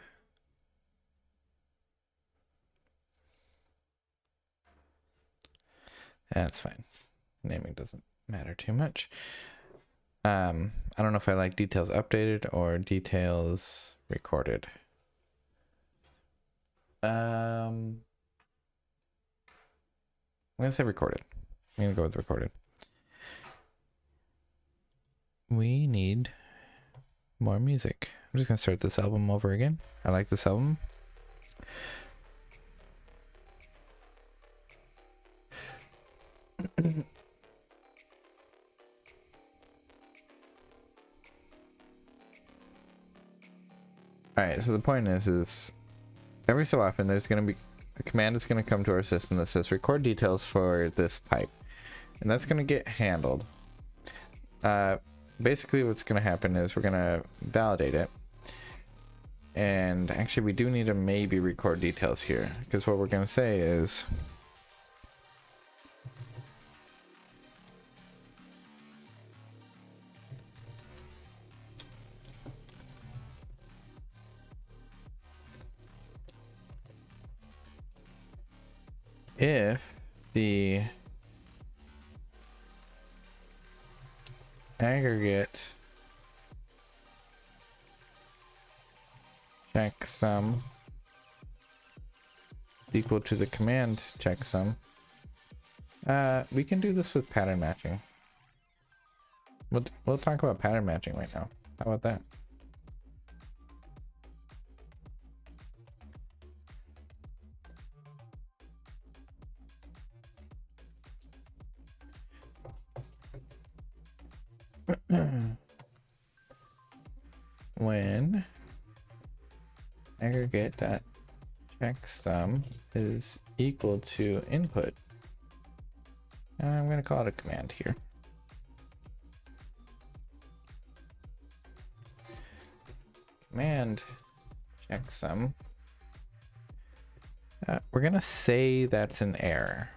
Speaker 1: That's fine. Naming doesn't matter too much. I don't know if I like details updated or details recorded. I'm gonna say recorded. I'm gonna go with recorded. We need more music. I'm just gonna start this album over again. I like this album. Alright, so the point is every so often there's gonna be a command that's gonna come to our system that says record details for this type. And that's gonna get handled. Basically what's gonna happen is we're gonna validate it. And actually we do need to maybe record details here, because what we're gonna say is if the aggregate checksum equal to the command checksum, we can do this with pattern matching. We'll talk about pattern matching right now. How about that? When aggregate dot checksum is equal to input, I'm going to call it a command here. Command checksum. We're going to say that's an error.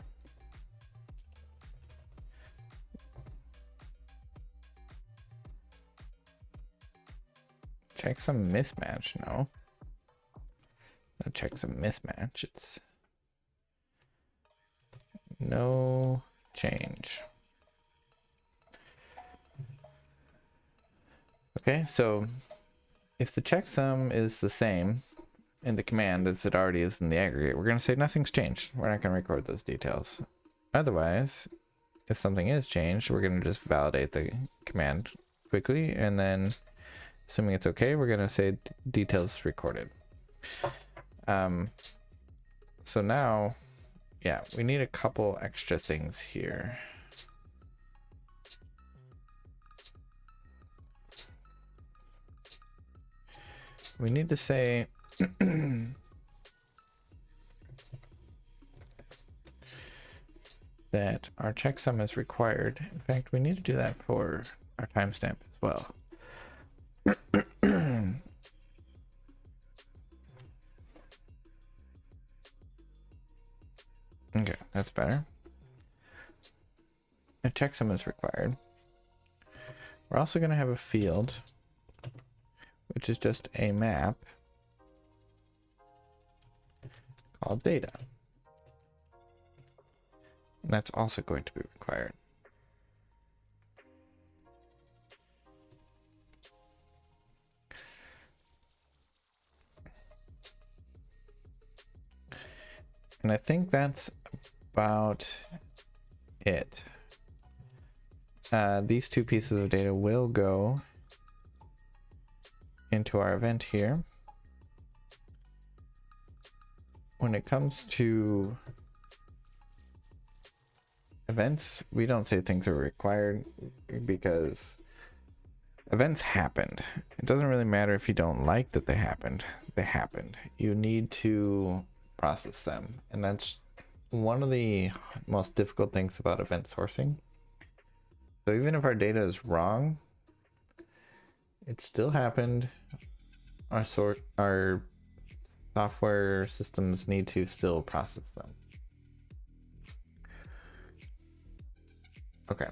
Speaker 1: Checksum mismatch, no. Checksum mismatch, it's no change. Okay, so if the checksum is the same in the command as it already is in the aggregate, we're going to say nothing's changed. We're not going to record those details. Otherwise, if something is changed, we're going to just validate the command quickly, and then assuming it's okay, we're going to say details recorded. So now, yeah, we need a couple extra things here. We need to say that our checksum is required. In fact, we need to do that for our timestamp as well. Okay, that's better. A checksum is required. We're also going to have a field, which is just a map called data. And that's also going to be required. And I think that's about it. These two pieces of data will go into our event here. When it comes to events, we don't say things are required because events happened. It doesn't really matter if you don't like that they happened. They happened. You need to process them. And that's one of the most difficult things about event sourcing. So even if our data is wrong, it still happened. Our software systems need to still process them. Okay.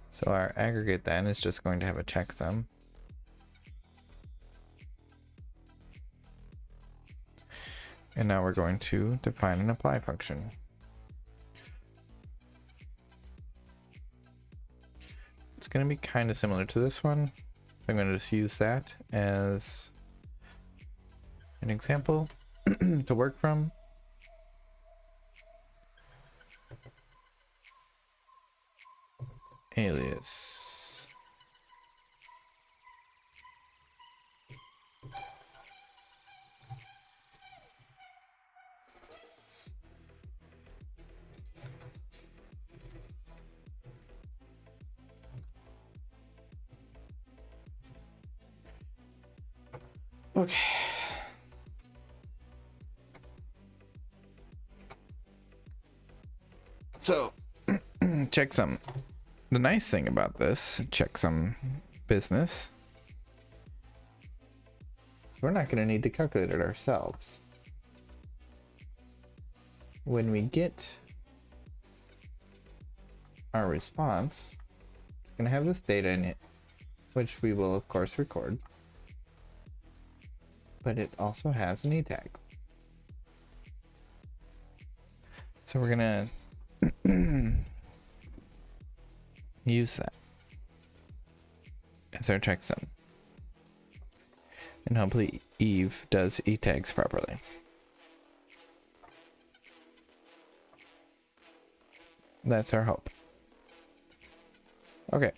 Speaker 1: So our aggregate then is just going to have a checksum. And now we're going to define an apply function. It's going to be kind of similar to this one. I'm going to just use that as an example to work from. Alias. Okay. So, checksum. The nice thing about this checksum business is we're not going to need to calculate it ourselves. When we get our response, it's going to have this data in it, which we will of course record. But it also has an e tag. So we're gonna use that as our checksum. And hopefully Eve does e tags properly. That's our hope. Okay.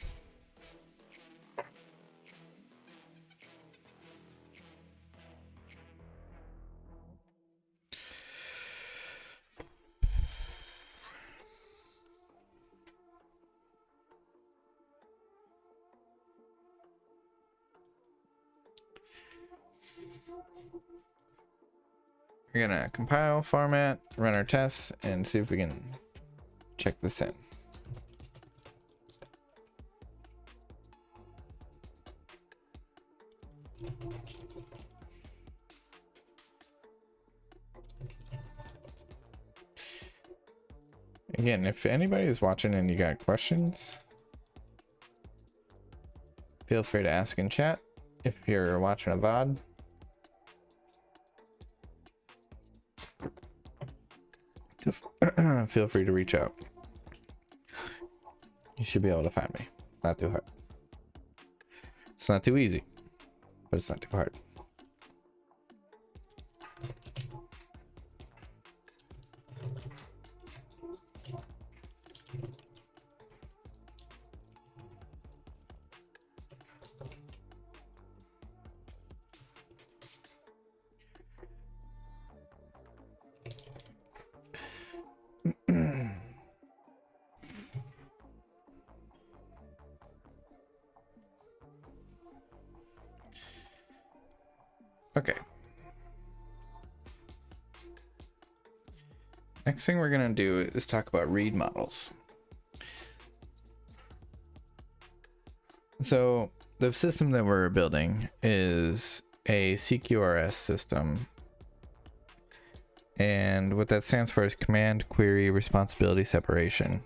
Speaker 1: We're gonna compile, format, run our tests, and see if we can check this in. Again, if anybody is watching and you got questions, feel free to ask in chat. If you're watching a VOD, feel free to reach out. you should be able to find me. It's not too hard. It's not too easy, but it's not too hard. Okay. Next thing we're gonna do is talk about read models. So the system that we're building is a CQRS system. And what that stands for is Command Query Responsibility Separation.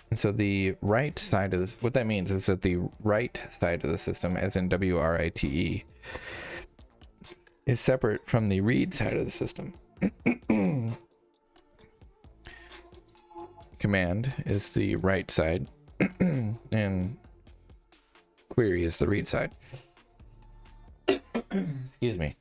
Speaker 1: And so the right side of this, what that means is that the right side of the system, as in WRITE, is separate from the read side of the system. Command is the right side, and query is the read side. Excuse me.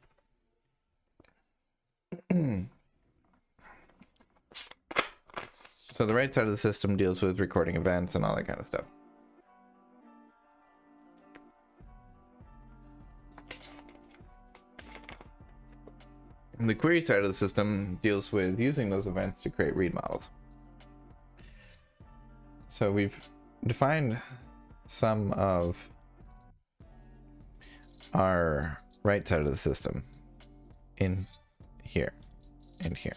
Speaker 1: So the right side of the system deals with recording events and all that kind of stuff. And the query side of the system deals with using those events to create read models. So we've defined some of our right side of the system in here and here.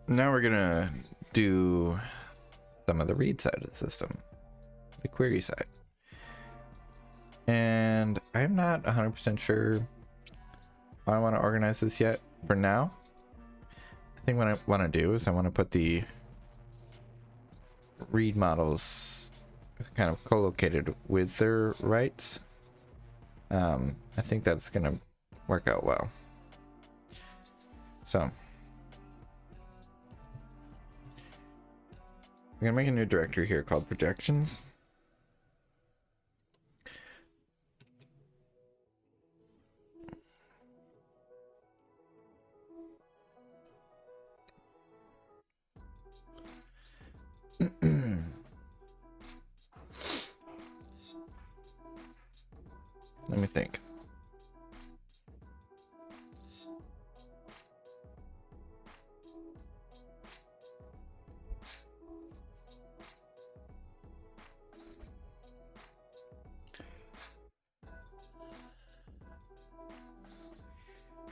Speaker 1: Now we're gonna do some of the read side of the system, the query side. And I'm not 100% sure how I want to organize this yet. For now, I think what I want to do is I want to put the read models kind of co-located with their rights. I think that's gonna work out well. So I'm gonna make a new directory here called projections. Let me think.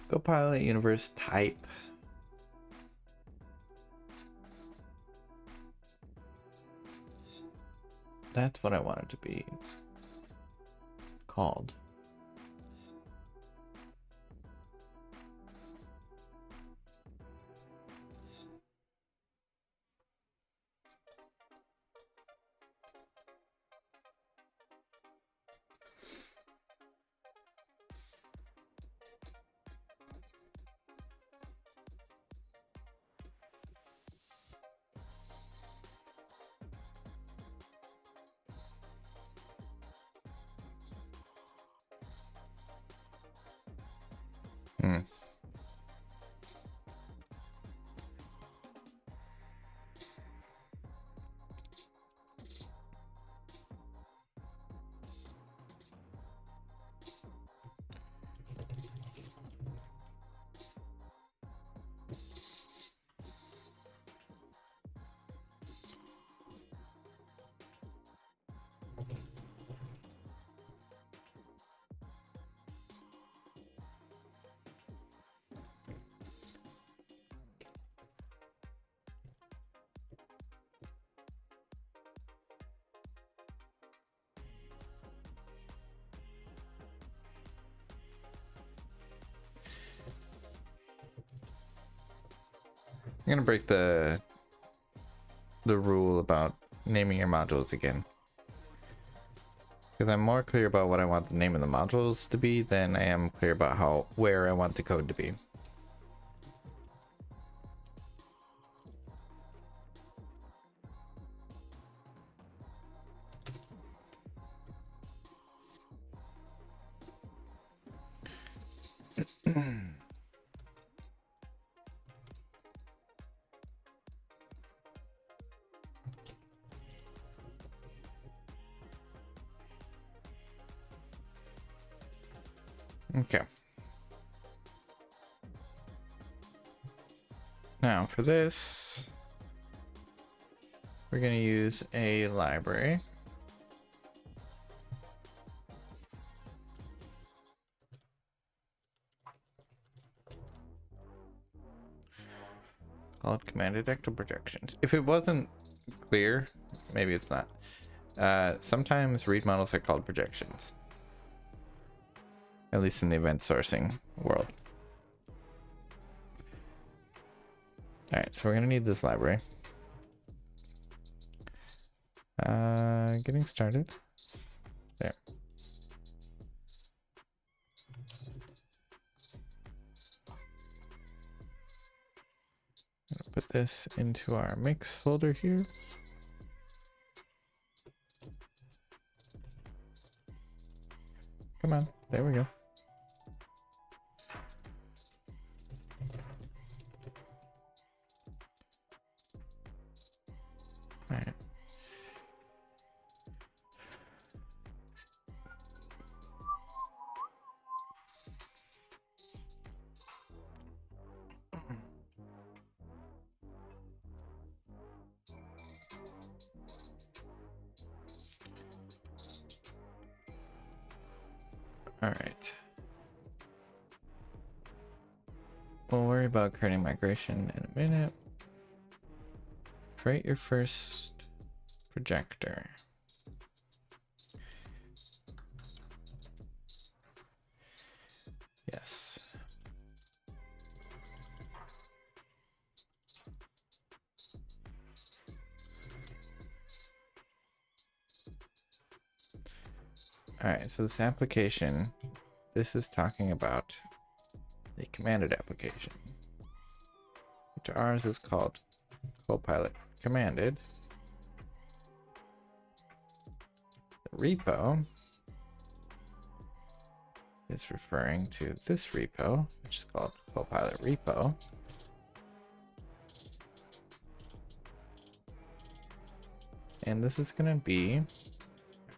Speaker 1: Copilot universe type. That's what I want it to be called. I'm gonna break the rule about naming your modules again, because I'm more clear about what I want the name of the modules to be than I am clear about where I want the code to be. Okay. Now for this, we're going to use a library. Called commanded ecto projections. If it wasn't clear, maybe it's not. Sometimes read models are called projections. At least in the event sourcing world. Alright, so we're going to need this library. Getting started. There. Put this into our mix folder here. Come on, there we go. All right. All right. We'll worry about creating migration in a minute. Create your first projector. Yes. All right, so this application, this is talking about the commanded application, which ours is called Copilot Commanded. The repo is referring to this repo, which is called Copilot Repo. And this is going to be,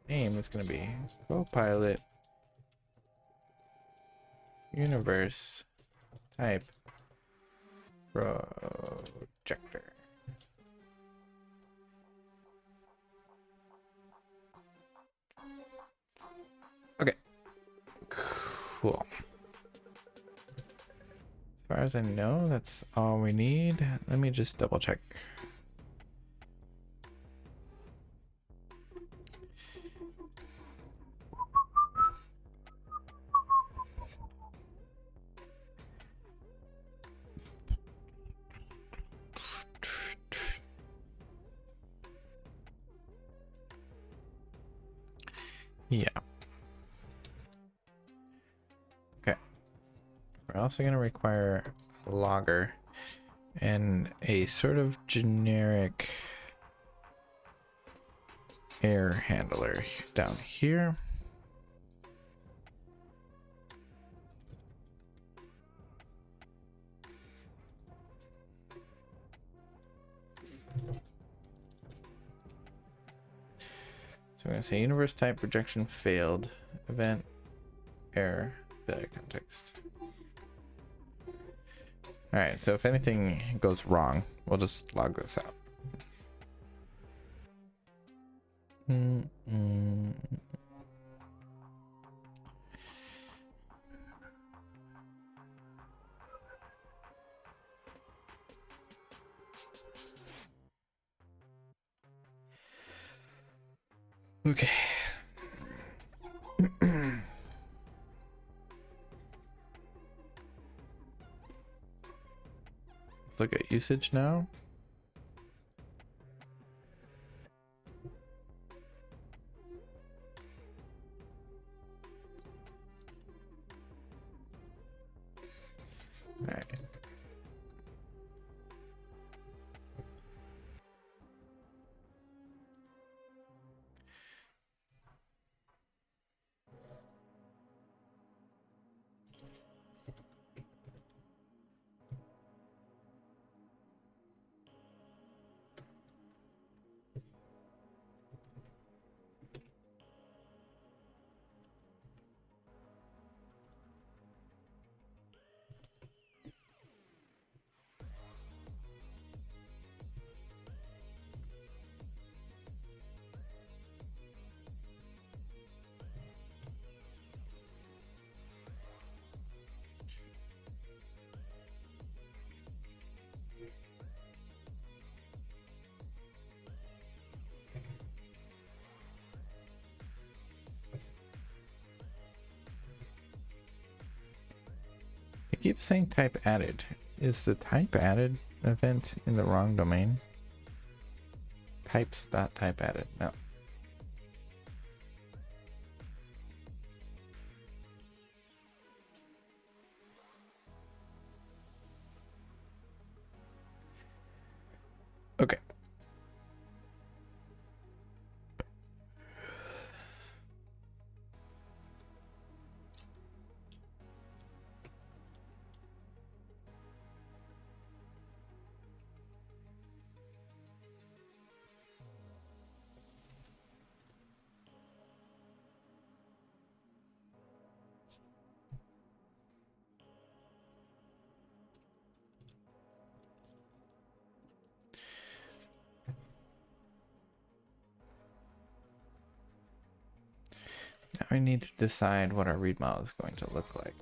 Speaker 1: name is going to be Copilot Universe Type Projector. Okay, cool. As far as I know, that's all we need. Let me just double check. Yeah. Okay. We're also going to require a logger and a sort of generic air handler down here. So we're going to say universe type projection failed, event error failure context. All right, so if anything goes wrong, we'll just log this out. Okay. Let's look at usage now. All right. keeps saying type added. Is the type added event in the wrong domain? Types.type added. No. Okay. Now we need to decide what our read model is going to look like.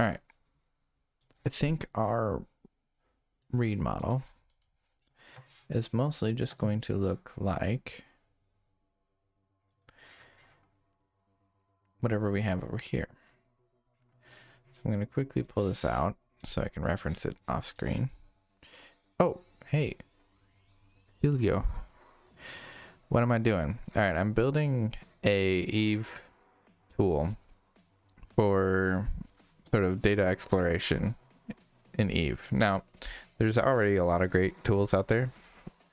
Speaker 1: All right. I think our read model is mostly just going to look like whatever we have over here. So I'm going to quickly pull this out so I can reference it off screen. Oh, hey, Helio. What am I doing? All right, I'm building a EVE tool for sort of data exploration in EVE. Now, there's already a lot of great tools out there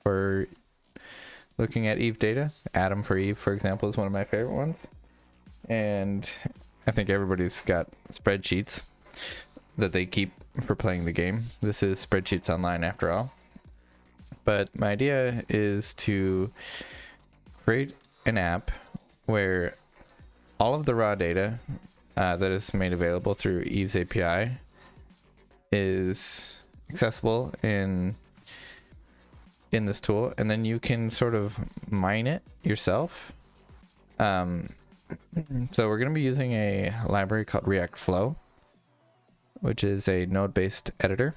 Speaker 1: for looking at EVE data. Atom for EVE, for example, is one of my favorite ones. And I think everybody's got spreadsheets that they keep for playing the game. This is Spreadsheets Online after all. But my idea is to create an app where all of the raw data that is made available through EVE's API is accessible in this tool, and then you can sort of mine it yourself. So we're going to be using a library called React Flow, which is a node-based editor.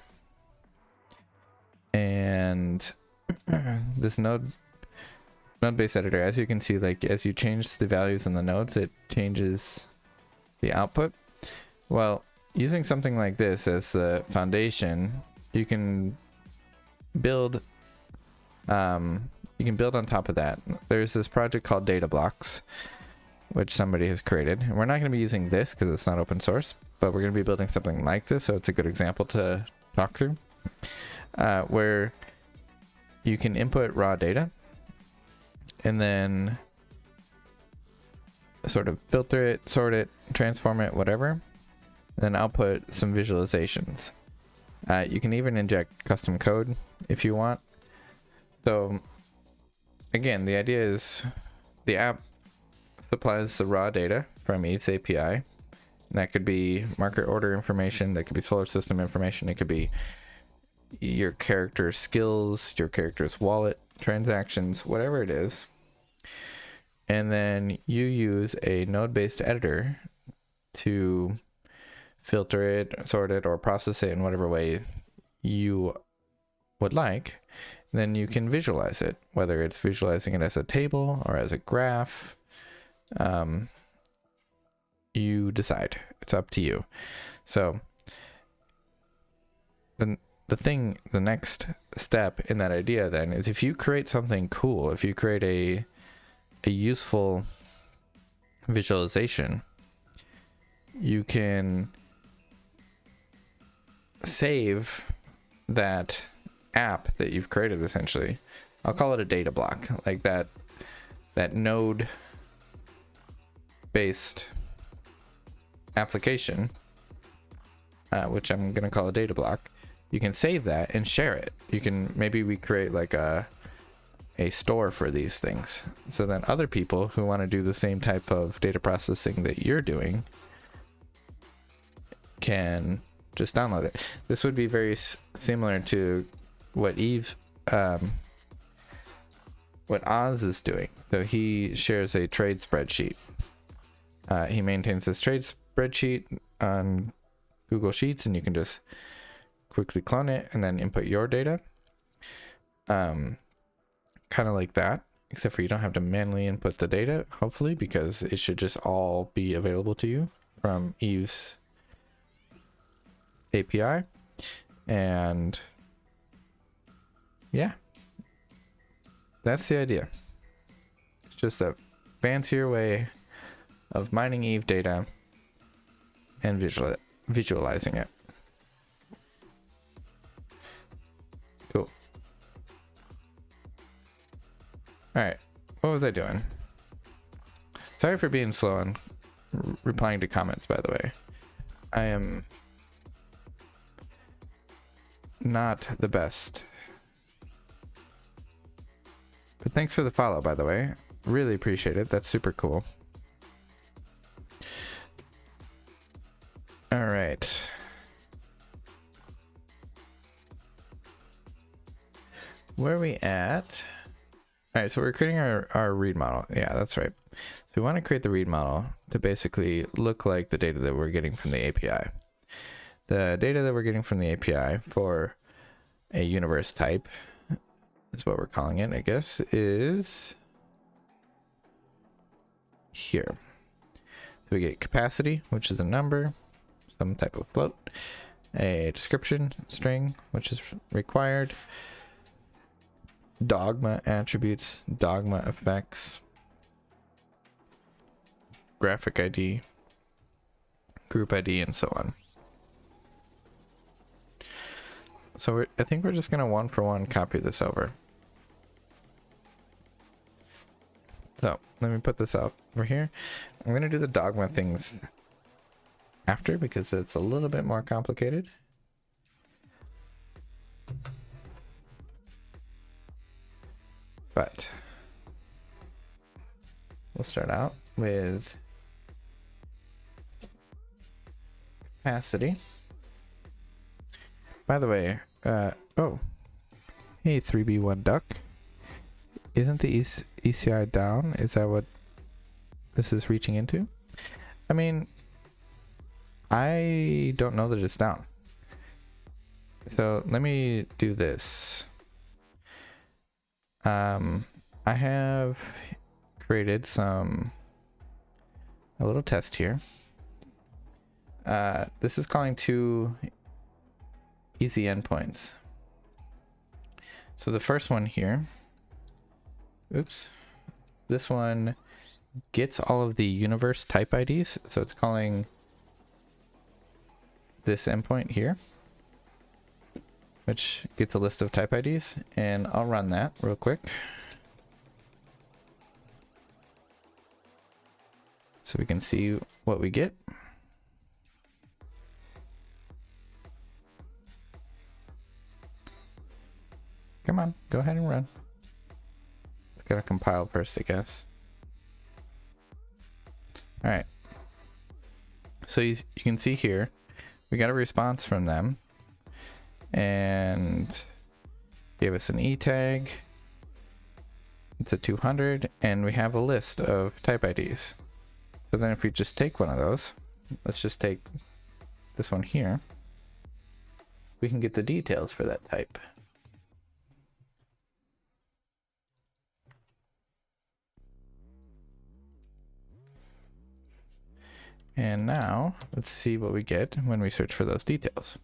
Speaker 1: And this node-based editor, as you can see, like as you change the values in the nodes, it changes the output. Well, using something like this as the foundation, you can build on top of that. There's this project called Data Blocks, which somebody has created. And we're not going to be using this because it's not open source, but we're going to be building something like this, so it's a good example to talk through, where you can input raw data and then sort of filter it, sort it, transform it, whatever, and then output some visualizations. You can even inject custom code if you want. So again, the idea is the app supplies the raw data from EVE's API. And that could be market order information, that could be solar system information, it could be your character's skills, your character's wallet transactions, whatever it is. And then you use a node-based editor to filter it, sort it, or process it in whatever way you would like. Then you can visualize it, whether it's visualizing it as a table or as a graph. You decide. It's up to you. So the next step in that idea then is, if you create something cool, if you create a useful visualization, you can save that app that you've created. Essentially, I'll call it a data block, like that node based application. which I'm going to call a data block, you can save that and share it. You can, maybe we create like a store for these things. So then other people who want to do the same type of data processing that you're doing can just download it. This would be very similar to what what Oz is doing. So he shares a trade spreadsheet. He maintains this trade spreadsheet on Google Sheets, and you can just quickly clone it and then input your data. Kind of like that, except for you don't have to manually input the data, hopefully, because it should just all be available to you from EVE's API. And yeah, that's the idea. It's just a fancier way of mining EVE data and visualizing it. Cool. All right, what was I doing? Sorry for being slow on replying to comments, by the way. I am not the best. But thanks for the follow, by the way. Really appreciate it. That's super cool. All right. Where are we at? All right, so we're creating our read model. Yeah, that's right. So we want to create the read model to basically look like the data that we're getting from the API. The data that we're getting from the API for a universe type is what we're calling it, I guess, is here. So we get capacity, which is a number, some type of float, a description string, which is required, dogma attributes, dogma effects, graphic ID, group ID, and so on. So I think we're just going to one-for-one copy this over. So let me put this out over here. I'm going to do the dogma things after because it's a little bit more complicated. But we'll start out with capacity. By the way, oh, hey 3B1 duck. Isn't the ECI down? Is that what this is reaching into? I mean, I don't know that it's down. So let me do this. I have created a little test here. This is calling two easy endpoints. So the first one here, oops, this one gets all of the universe type IDs. So it's calling this endpoint here, which gets a list of type IDs, and I'll run that real quick. So we can see what we get. Come on, go ahead and run. It's gotta compile first, I guess. All right. So you can see here, we got a response from them and gave us an E tag. It's a 200, and we have a list of type IDs. So then if we just take one of those, let's just take this one here, we can get the details for that type. And now let's see what we get when we search for those details.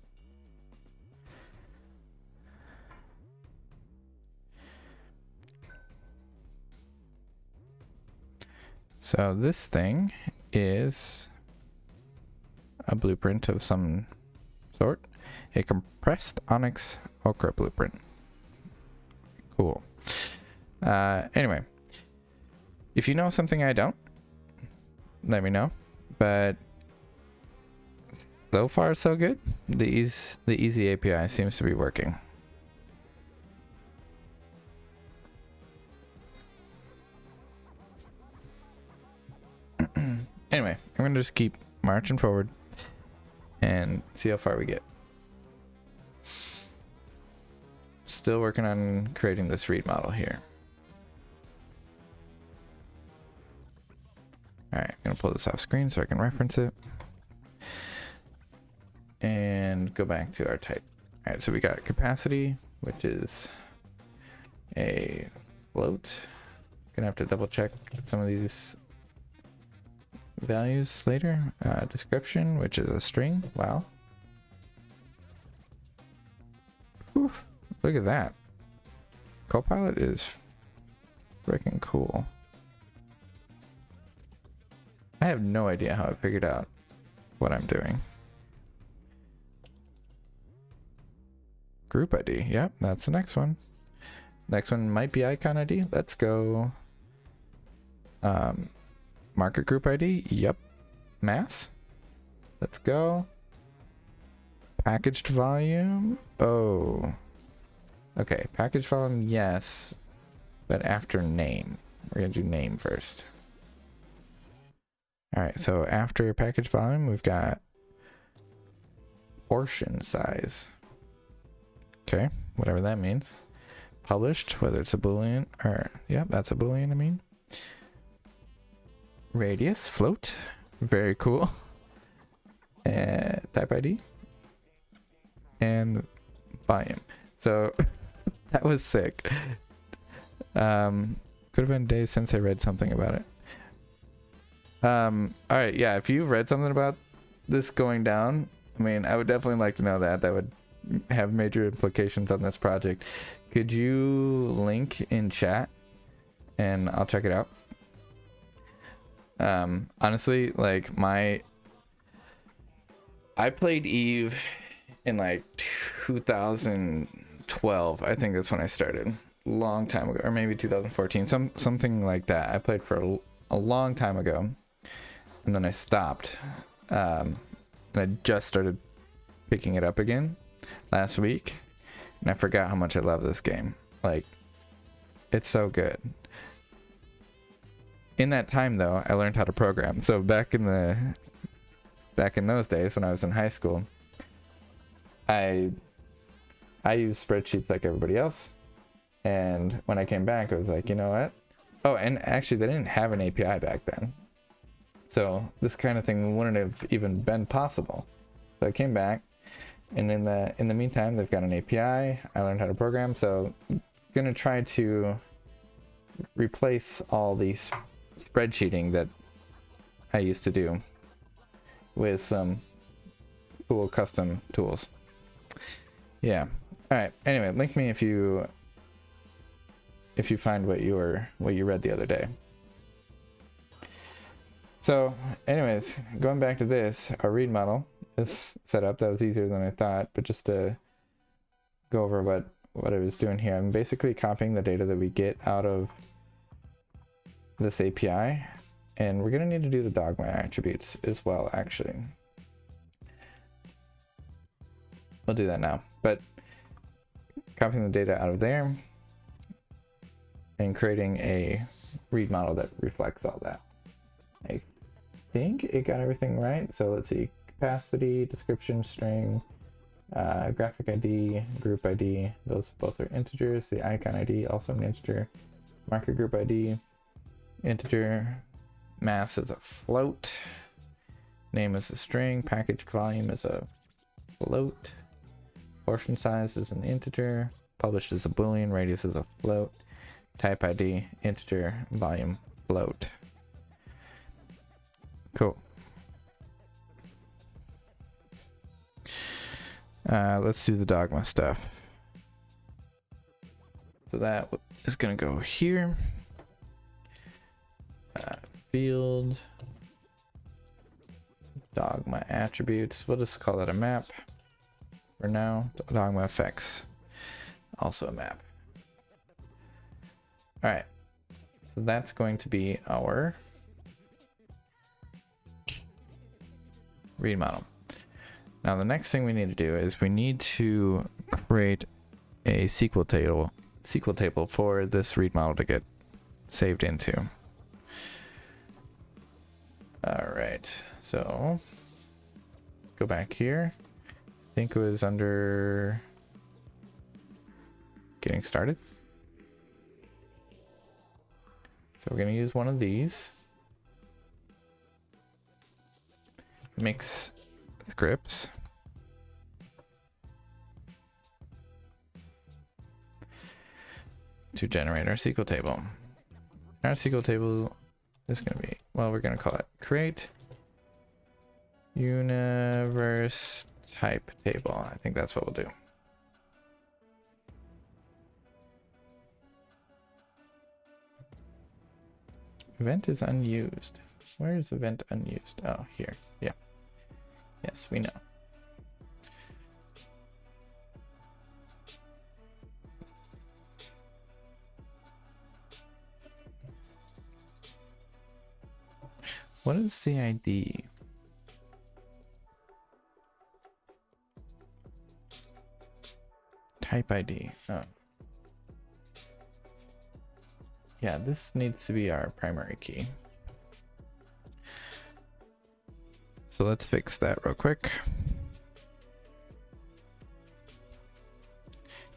Speaker 1: So this thing is a blueprint of some sort, a compressed onyx ochre blueprint. Cool. Anyway, if you know something I don't, let me know. But So far, so good. The easy API seems to be working. Anyway, I'm gonna just keep marching forward and see how far we get. Still working on creating this read model here. All right, I'm gonna pull this off screen so I can reference it and go back to our type. All right, so we got capacity, which is a float. Gonna have to double check some of these values later. Description, which is a string. Wow. Oof, look at that. Copilot is freaking cool. I have no idea how I figured out what I'm doing. Group ID. Yep, that's the next one. Next one might be icon ID. Let's go. Market group ID. Yep. Mass. Let's go. Packaged volume. Oh. Okay. Packaged volume. Yes. But after name. We're going to do name first. All right. So after package volume, we've got portion size. Okay. Whatever that means. Published, whether it's a Boolean or, yeah, that's a Boolean, I mean. Radius, float, very cool. Type ID. And volume. So that was sick. Could have been days since I read something about it. All right, yeah, if you've read something about this going down, I mean, I would definitely like to know that. That would have major implications on this project. Could you link in chat and I'll check it out? Honestly, like I played EVE in like 2012. I think that's when I started. Long time ago, or maybe 2014, something like that. I played for a long time ago, and then I stopped. And I just started picking it up again last week, and I forgot how much I love this game. Like, it's so good. In that time, though, I learned how to program. So back in those days when I was in high school, I used spreadsheets like everybody else. And when I came back, I was like, you know what? Oh, and actually, they didn't have an API back then. So this kind of thing wouldn't have even been possible. So I came back, and in the meantime, they've got an API. I learned how to program. So I'm gonna try to replace all these spreadsheeting that I used to do with some cool custom tools. Yeah. All right. Anyway, link me if you find what you read the other day. So, anyways, going back to this, our read model is set up. That was easier than I thought, but just to go over what I was doing here, I'm basically copying the data that we get out of this API, and we're gonna need to do the dogma attributes as well. Actually, we'll do that now, but copying the data out of there and creating a read model that reflects all that. I think it got everything right. So let's see: capacity, description, string, graphic ID, group ID, those both are integers. The icon ID also an integer. Marker group ID, integer. Mass is a float. Name is a string. Package volume is a float. Portion size is an integer. Published is a boolean. Radius is a float. Type ID, integer. Volume, float. Cool. Let's do the dogma stuff. So that is going to go here. Field. Dogma attributes. We'll just call it a map for now. Dogma effects. Also a map. All right. So that's going to be our read model. Now the next thing we need to do is we need to create a SQL table for this read model to get saved into. All right, so go back here. I think it was under getting started. So we're going to use one of these. Mix scripts. To generate our SQL table. Our SQL table is going to be, well, we're going to call it create universe type table. I think that's what we'll do. Event is unused. Where is event unused? Oh, here. Yeah. Yes, we know. What is the ID? Type ID. Oh. Yeah, this needs to be our primary key. So let's fix that real quick.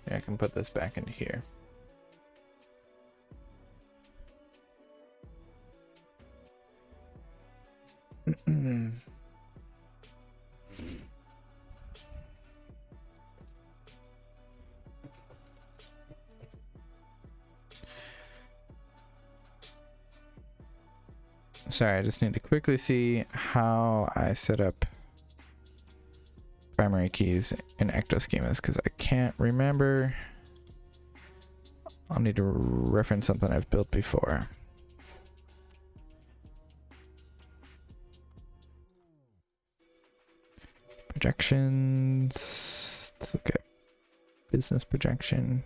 Speaker 1: Yeah, I can put this back into here. Sorry, I just need to quickly see how I set up primary keys in ectoschemas because I can't remember. I'll need to reference something I've built before. Projections. Let's look at business projection.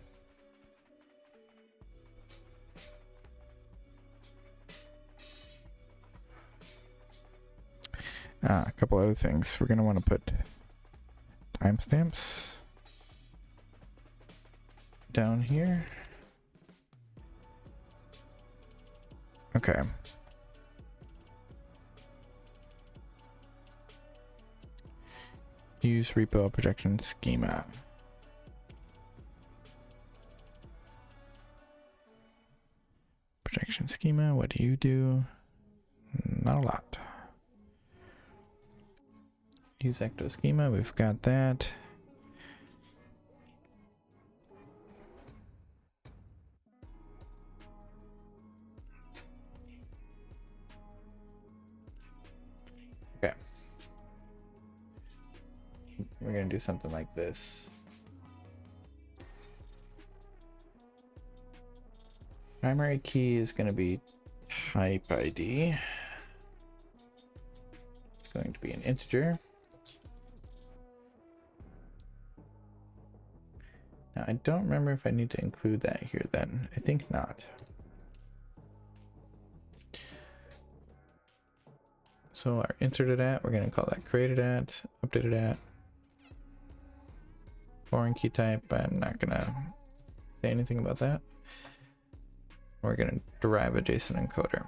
Speaker 1: A couple other things. We're going to want to put timestamps down here. Okay. Use repo projection schema. Projection schema, what do you do? Not a lot. Use ecto schema, we've got that. Okay. We're gonna do something like this. Primary key is gonna be type ID. It's going to be an integer. Now, I don't remember if I need to include that here then. I think not. So our inserted at, we're going to call that created at, updated at. Foreign key type, I'm not going to say anything about that. We're going to derive a JSON encoder.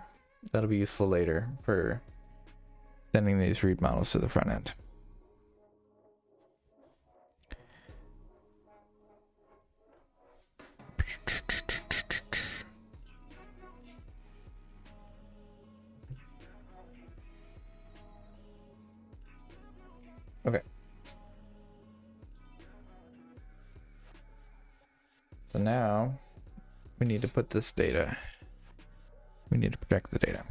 Speaker 1: That'll be useful later for sending these read models to the front end. Okay. So now we need to put this data. We need to project the data.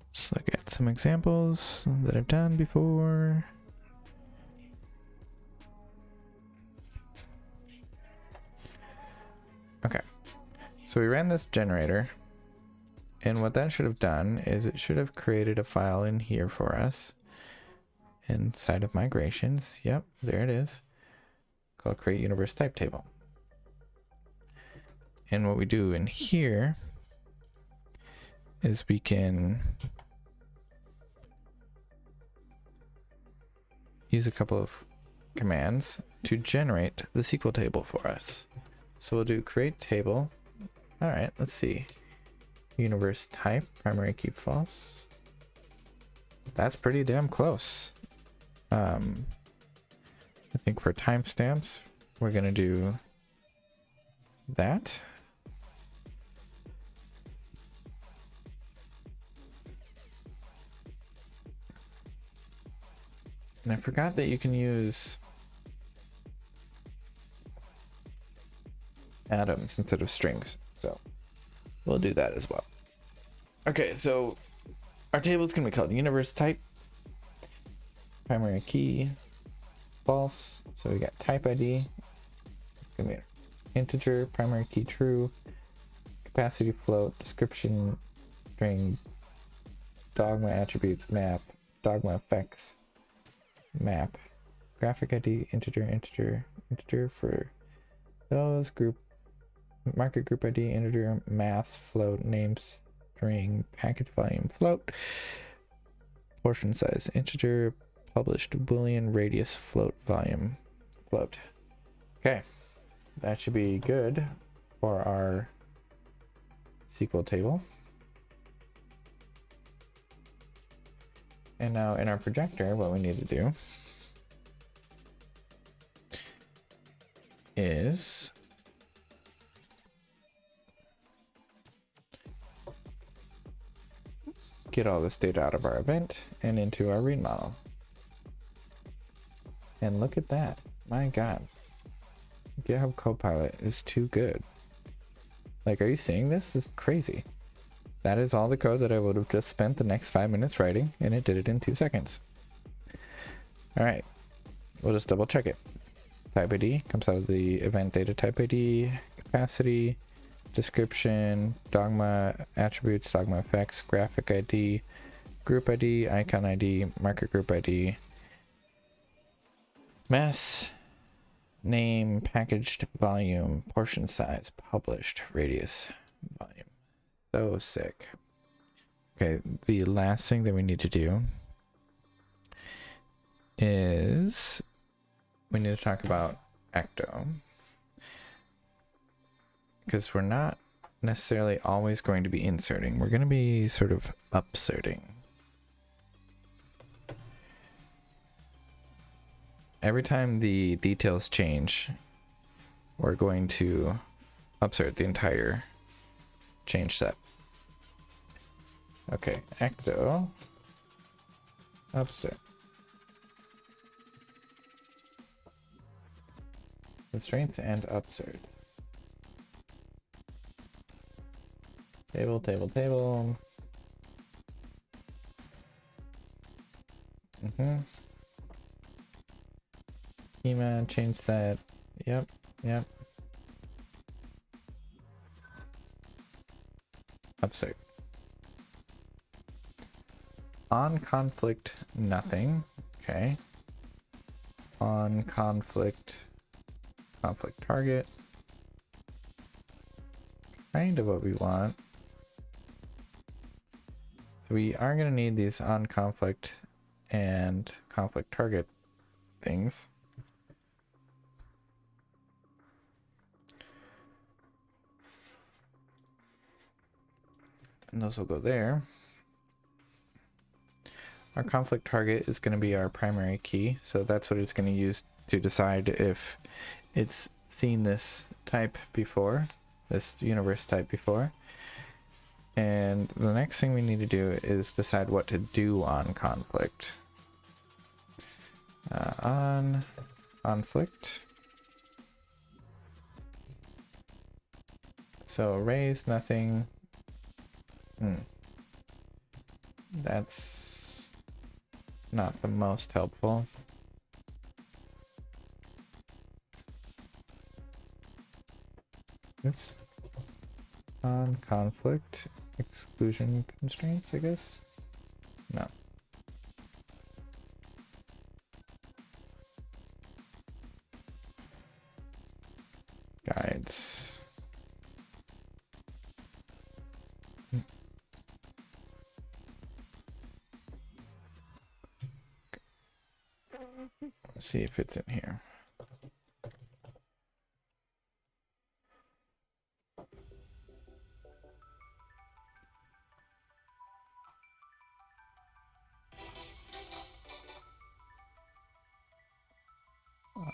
Speaker 1: Let's look at some examples that I've done before. Okay. So we ran this generator. And what that should have done is it should have created a file in here for us inside of migrations. Yep, there it is, called create universe type table. And what we do in here is we can use a couple of commands to generate the SQL table for us. So we'll do create table. All right, let's see. Universe type, primary key false. That's pretty damn close. I think for timestamps, we're gonna do that. And I forgot that you can use atoms instead of strings, so we'll do that as well. Okay, so our table is going to be called universe type, primary key false, so we got type ID, it's going to be integer, primary key true, capacity float, description string, dogma attributes map, dogma effects map, graphic ID integer for those, group market group ID integer, mass float, name string, package volume float, portion size integer, published boolean, radius float, volume float. Okay, that should be good for our SQL table. And now in our projector, what we need to do is get all this data out of our event and into our read model. And look at that. My God. GitHub Copilot is too good. Like, are you seeing this? This is crazy. That is all the code that I would have just spent the next 5 minutes writing, and it did it in 2 seconds. All right, we'll just double check it. Type ID comes out of the event data type ID, capacity, description, dogma attributes, dogma effects, graphic ID, group ID, icon ID, market group ID, mass, name, packaged volume, portion size, published, radius, volume. So sick. Okay, the last thing that we need to do is we need to talk about ecto, because we're not necessarily always going to be inserting. We're going to be sort of upserting. Every time the details change, we're going to upsert the entire change set. Okay, ecto upsert. Constraints and upsert. Table, table, table. Schema, change set. Yep, yep. Upsert. On conflict, nothing. Okay. On conflict, conflict target. Kind of what we want. So we are going to need these on conflict and conflict target things. And those will go there. Our conflict target is going to be our primary key, so that's what it's going to use to decide if it's seen this type before, this universe type before. And the next thing we need to do is decide what to do on conflict. On conflict. So arrays, nothing. That's not the most helpful. Oops. On conflict, exclusion constraints, I guess. No. Guides. see if it's in here.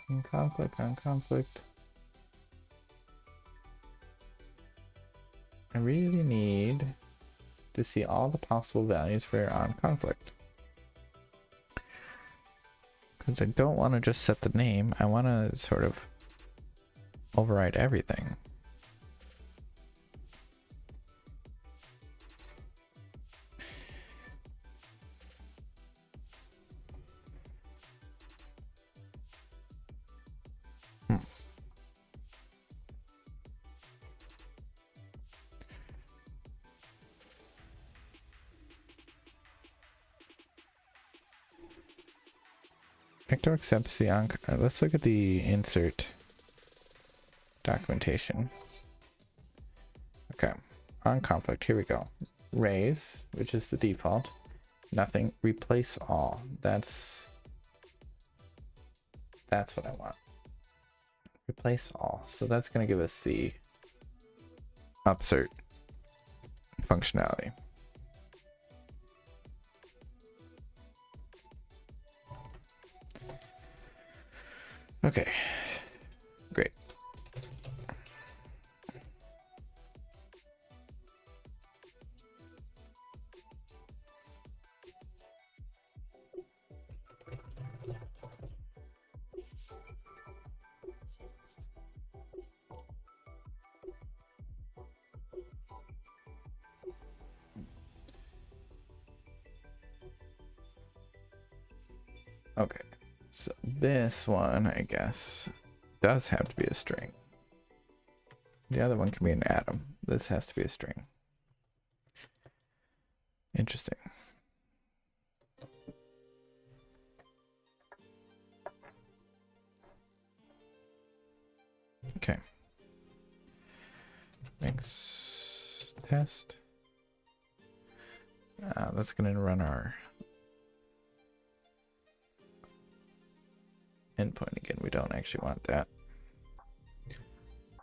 Speaker 1: On conflict, on conflict. I really need to see all the possible values for your on conflict. Because I don't want to just set the name, I want to sort of override everything. Vector accepts the on. Let's look at the insert documentation. Okay, on conflict. Here we go. Raise, which is the default. Nothing. Replace all. That's what I want. Replace all. So that's going to give us the upsert functionality. Okay, great. Okay, so this one, I guess, does have to be a string. The other one can be an atom. This has to be a string. Interesting. Okay. Next test. That's going to run our endpoint again. We don't actually want that.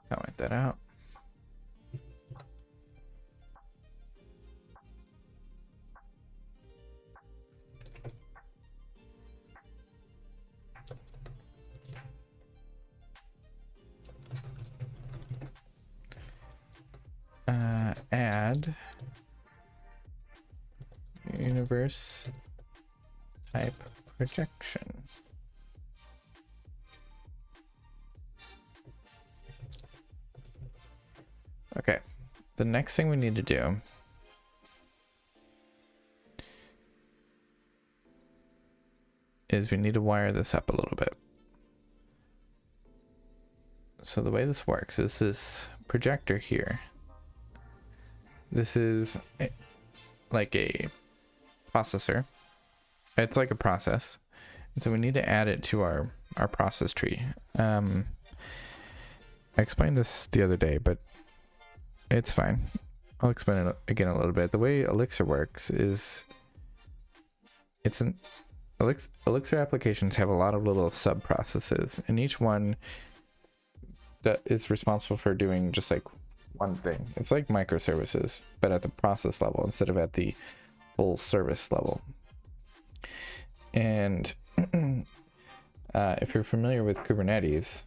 Speaker 1: Comment that out. Add universe type projection. Okay, the next thing we need to do is we need to wire this up a little bit. So the way this works is this projector here. This is like a processor. It's like a process. So we need to add it to our process tree. I explained this the other day, but it's fine. I'll explain it again a little bit. The way Elixir works is Elixir applications have a lot of little sub processes, and each one that is responsible for doing just like one thing. It's like microservices, but at the process level instead of at the full service level. And if you're familiar with Kubernetes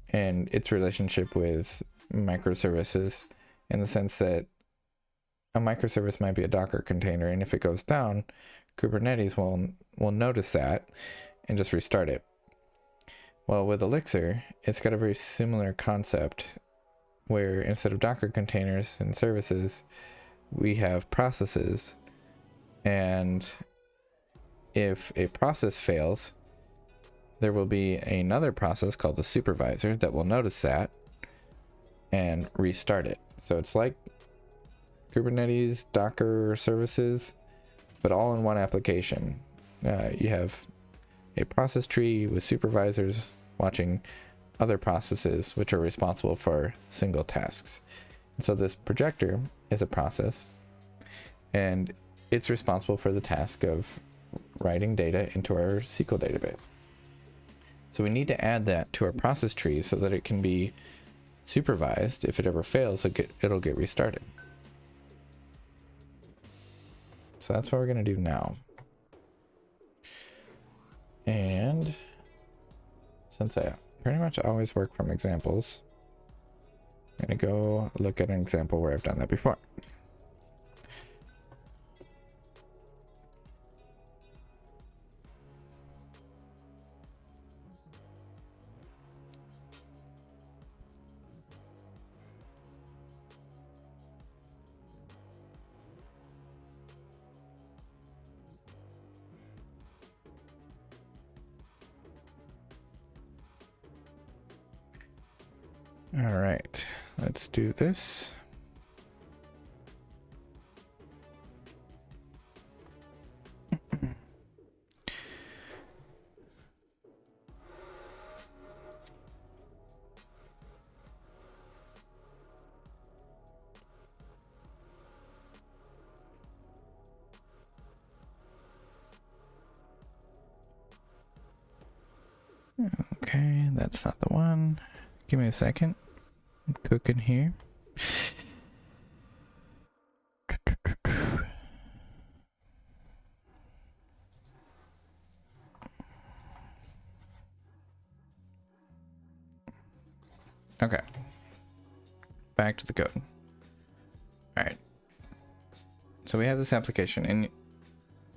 Speaker 1: and its relationship with microservices, in the sense that a microservice might be a Docker container, and if it goes down, Kubernetes will notice that and just restart it. Well, with Elixir, it's got a very similar concept where instead of Docker containers and services, we have processes, and if a process fails, there will be another process called the supervisor that will notice that and restart it. So it's like Kubernetes, Docker services, but all in one application. You have a process tree with supervisors watching other processes which are responsible for single tasks. And so this projector is a process, and it's responsible for the task of writing data into our SQL database. So we need to add that to our process tree so that it can be supervised. If it ever fails, it'll get restarted. So that's what we're going to do now. And since I pretty much always work from examples, I'm going to go look at an example where I've done that before. All right, let's do this. Okay, that's not the one. Give me a second. I'm cooking here. Okay. Back to the code. All right. So we have this application, and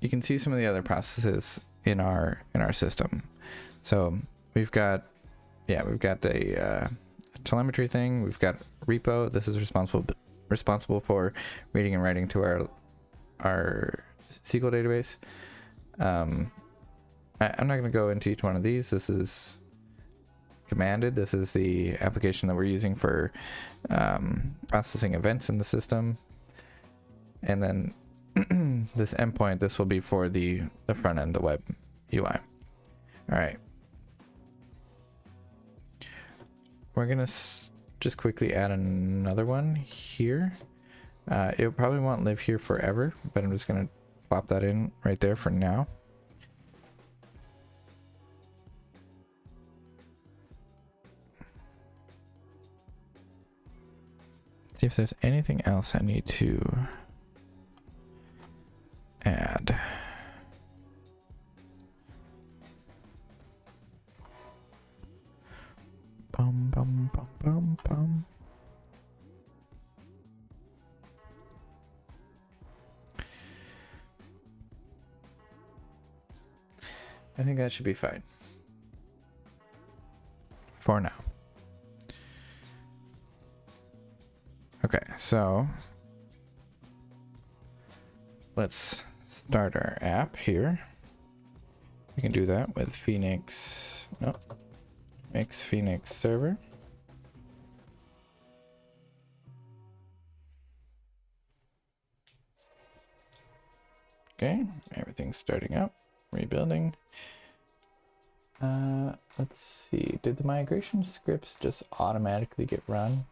Speaker 1: you can see some of the other processes in our system. So we've got a telemetry thing. We've got repo. This is responsible for reading and writing to our SQL database. I'm not going to go into each one of these. This is commanded. This is the application that we're using for processing events in the system. And then this endpoint, this will be for the front end, the web UI. All right. We're going to just quickly add another one here. It probably won't live here forever, but I'm just going to plop that in right there for now. See if there's anything else I need to add. Bum, bum, bum, bum, bum. I think that should be fine for now. Okay, so let's start our app here. We can do that with Phoenix. Nope. Mix Phoenix server. Okay, everything's starting up, rebuilding. Let's see. Did the migration scripts just automatically get run?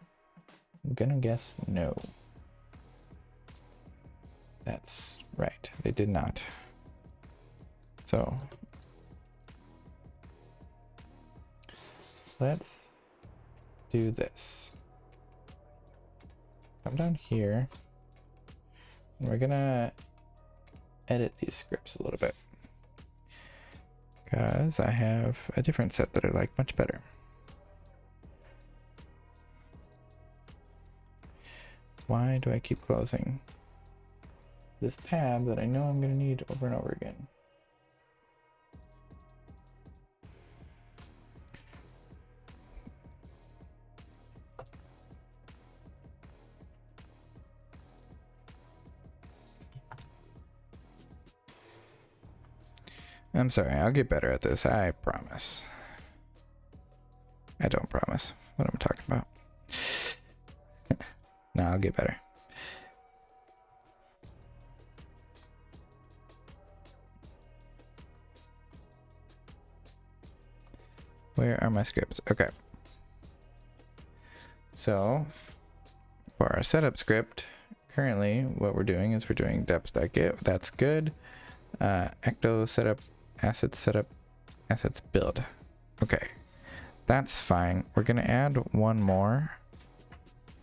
Speaker 1: I'm gonna guess no. That's right, they did not. So let's do this. Come down here, and we're gonna edit these scripts a little bit, because I have a different set that I like much better. Why do I keep closing this tab that I know I'm going to need over and over again? I'm sorry, I'll get better at this, I promise. I don't promise what I'm talking about. No, I'll get better. Where are my scripts? Okay. So for our setup script, currently what we're doing is we're doing deps.get. That's good. Ecto setup, assets build. Okay, that's fine. We're gonna add one more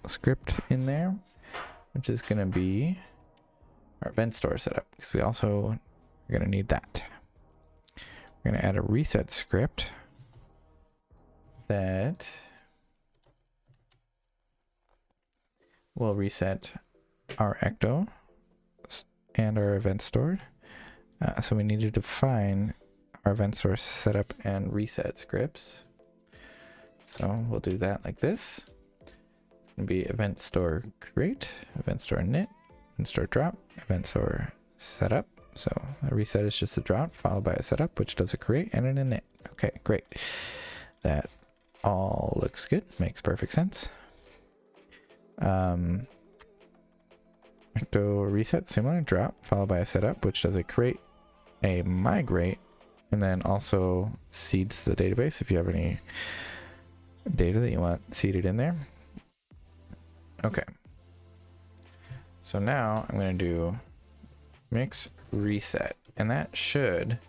Speaker 1: script in there, which is gonna be our event store setup, because we also are gonna need that. We're gonna add a reset script that will reset our ecto and our event stored. So we need to define our event store setup and reset scripts. So we'll do that like this. It's gonna be event store create, event store init, event store drop, event store setup. So a reset is just a drop followed by a setup, which does a create and an init. Okay, great. That all looks good, makes perfect sense. Ecto reset, similar, drop followed by a setup, which does a create, a migrate, and then also seeds the database if you have any data that you want seeded in there. Okay. So now I'm going to do mix reset, and that should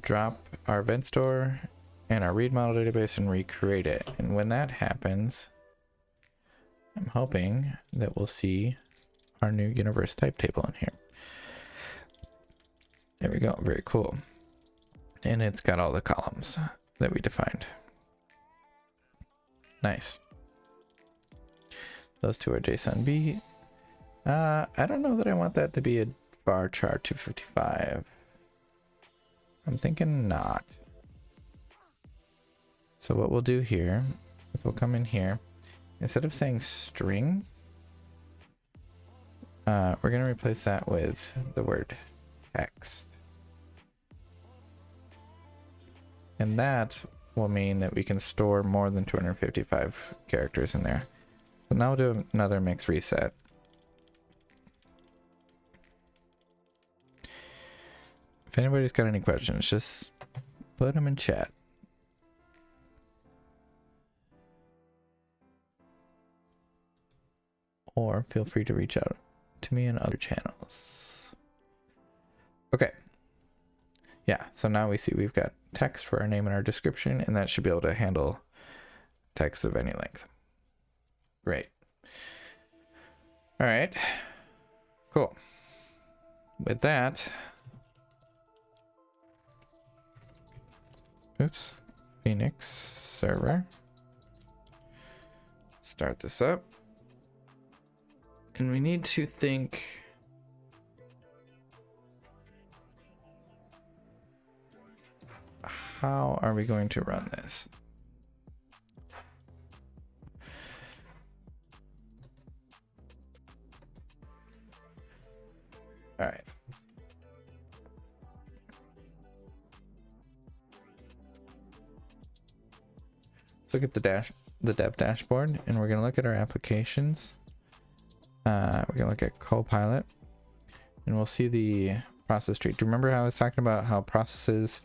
Speaker 1: drop our event store and our read model database and recreate it. And when that happens, I'm hoping that we'll see our new universe type table in here. There we go. Very cool. And it's got all the columns that we defined. Nice. Those two are JSON-B. I don't know that I want that to be a bar chart 255. I'm thinking not. So what we'll do here is we'll come in here. Instead of saying string, we're going to replace that with the word text. And that will mean that we can store more than 255 characters in there. So now we'll do another mix reset. If anybody's got any questions, just put them in chat. Or feel free to reach out to me in other channels. Okay. Yeah, so now we see we've got text for our name and our description, and that should be able to handle text of any length. Great. All right. Cool. With that, oops, Phoenix server. Start this up. And we need to think how are we going to run this? All right. Let's look at the dev dashboard, and we're going to look at our applications. We're going to look at Copilot, and we'll see the process tree. Do you remember how I was talking about how processes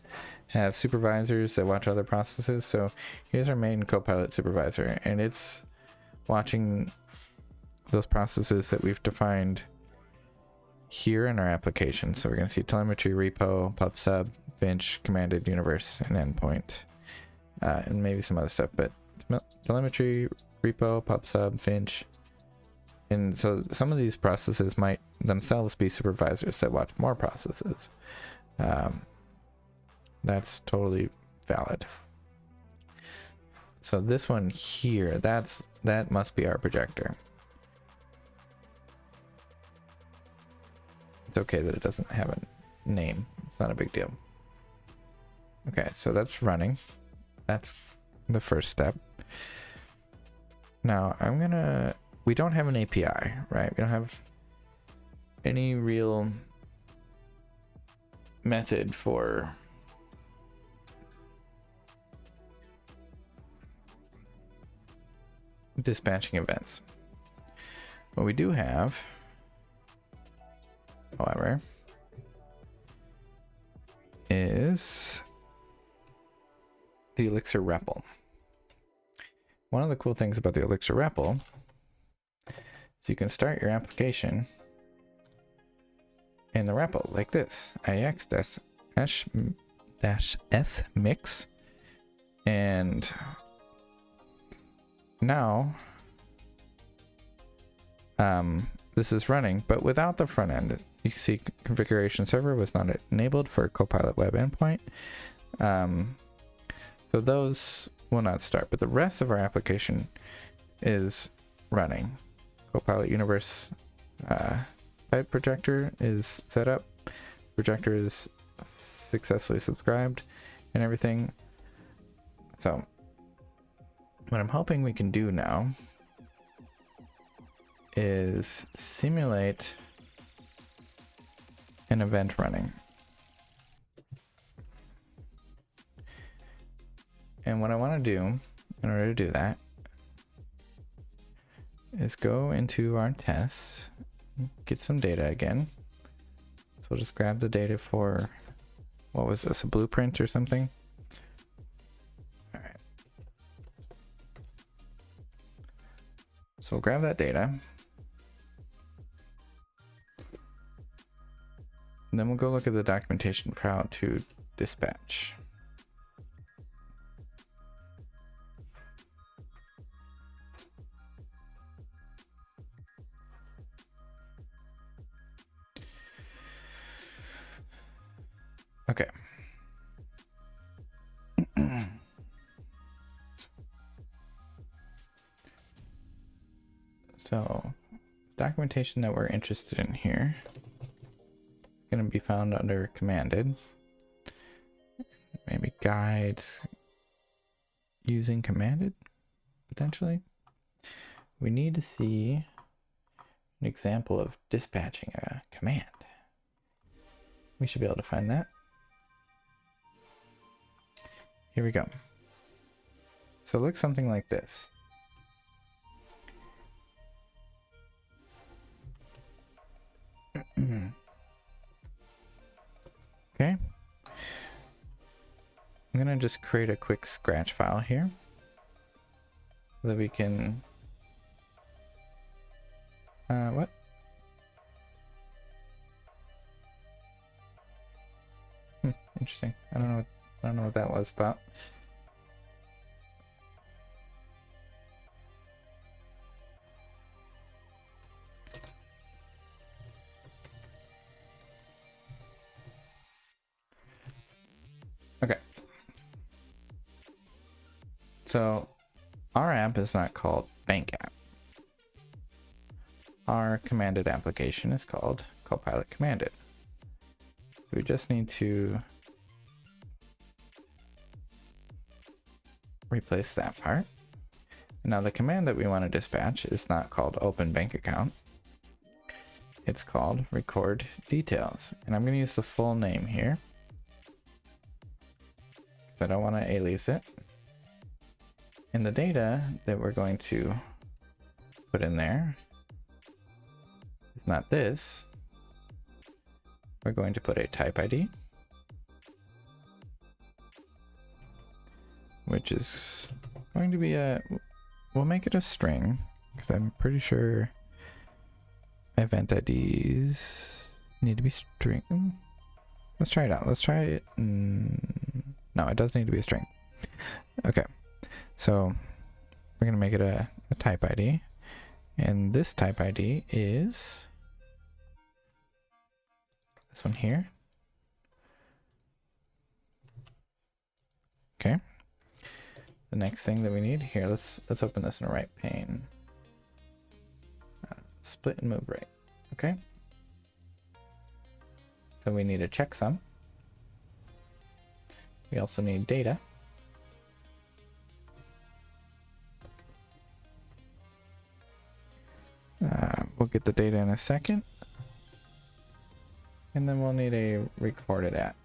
Speaker 1: have supervisors that watch other processes? So here's our main Copilot supervisor, and it's watching those processes that we've defined here in our application. So we're going to see telemetry, repo, pub/sub, finch, commanded, universe, and endpoint, and maybe some other stuff, but telemetry, repo, pub/sub, finch. And so some of these processes might themselves be supervisors that watch more processes. That's totally valid. So this one here, that must be our projector. It's okay that it doesn't have a name. It's not a big deal. Okay, so that's running. That's the first step. Now we don't have an API, right? We don't have any real method for dispatching events. What we do have, however, is the Elixir REPL. One of the cool things about the Elixir REPL is you can start your application in the REPL like this: ix -s mix. And now this is running, but without the front end. You can see configuration server was not enabled for Copilot web endpoint. So those will not start, but the rest of our application is running. Copilot universe pipe projector is set up. Projector is successfully subscribed and everything. So what I'm hoping we can do now is simulate an event running. And what I want to do in order to do that is go into our tests, get some data again. So we'll just grab the data for, what was this, a blueprint or something? All right. So we'll grab that data. And then we'll go look at the documentation for how to dispatch. Okay. So, documentation that we're interested in here is going to be found under commanded. Maybe guides using commanded, potentially. We need to see an example of dispatching a command. We should be able to find that. Here we go. So it looks something like this. Okay. I'm gonna just create a quick scratch file here so that we can what? Interesting. I don't know what that was about. Okay. So our app is not called Bank App. Our commanded application is called Copilot Commanded. We just need to replace that part. Now the command that we want to dispatch is not called open bank account. It's called record details. And I'm going to use the full name here, because I don't want to alias it. And the data that we're going to put in there is not this. We're going to put a type ID, which is going to be we'll make it a string, because I'm pretty sure event IDs need to be string. Let's try it out. Let's try it. No, it does need to be a string. Okay, so we're gonna make it a type ID, and this type ID is this one here. Okay. The next thing that we need here, let's open this in a right pane. Split and move right. Okay. So we need a checksum. We also need data. We'll get the data in a second. And then we'll need a recorded at.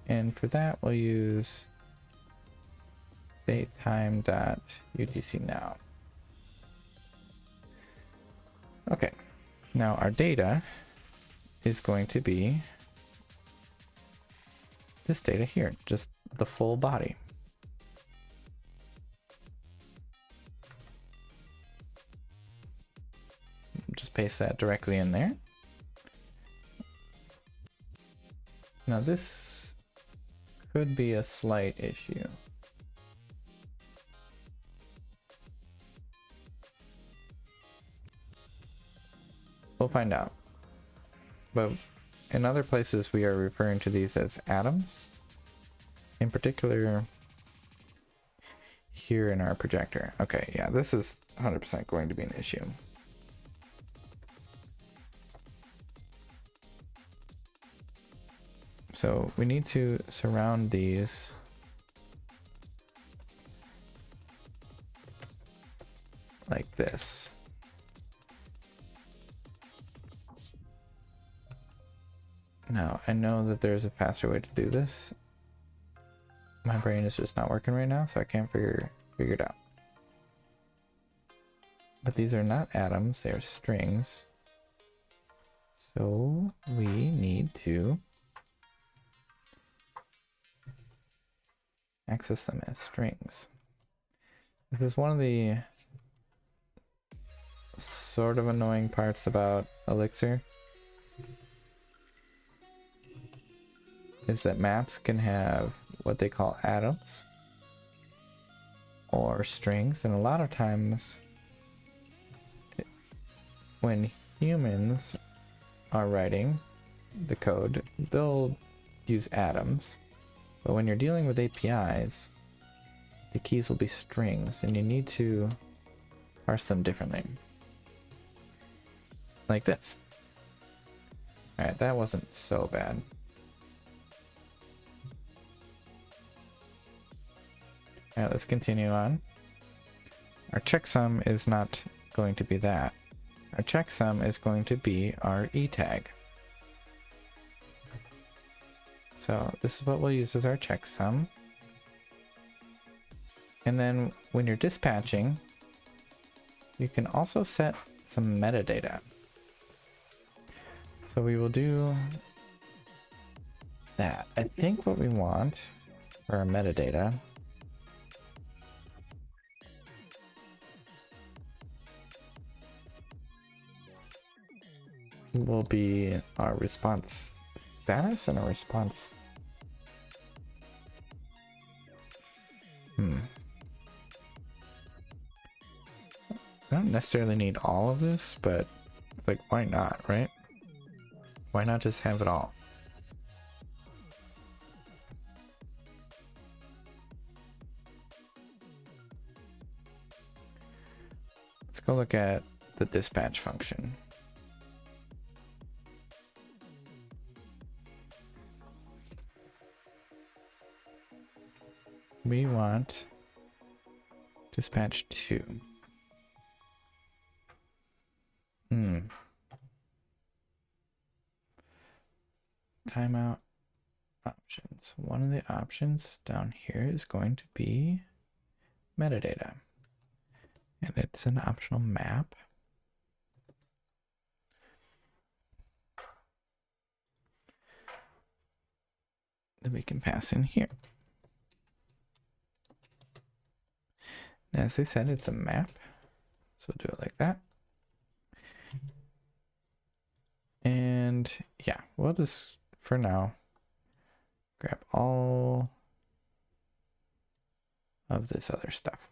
Speaker 1: And for that, we'll use datetime.utc-now. Okay, now our data is going to be this data here, just the full body. Just paste that directly in there. Now this could be a slight issue. We'll find out. But in other places, we are referring to these as atoms. In particular, here in our projector. Okay, yeah, this is 100% going to be an issue. So we need to surround these like this. Now, I know that there's a faster way to do this. My brain is just not working right now, so I can't figure it out. But these are not atoms, they are strings. So we need to access them as strings. This is one of the sort of annoying parts about Elixir, is that maps can have what they call atoms or strings, and a lot of times when humans are writing the code, they'll use atoms, but when you're dealing with APIs, the keys will be strings, and you need to parse them differently. Like this. Alright, that wasn't so bad. Alright, let's continue on. Our checksum is not going to be that. Our checksum is going to be our E tag. So this is what we'll use as our checksum. And then when you're dispatching, you can also set some metadata. So we will do that. I think what we want for our metadata will be our response status and a response. I don't necessarily need all of this, but like, why not, right? Why not just have it all? Let's go look at the dispatch function. We want dispatch 2. Timeout options. One of the options down here is going to be metadata. And it's an optional map. That we can pass in here. As I said, it's a map. So do it like that. And yeah, we'll just, for now, grab all of this other stuff.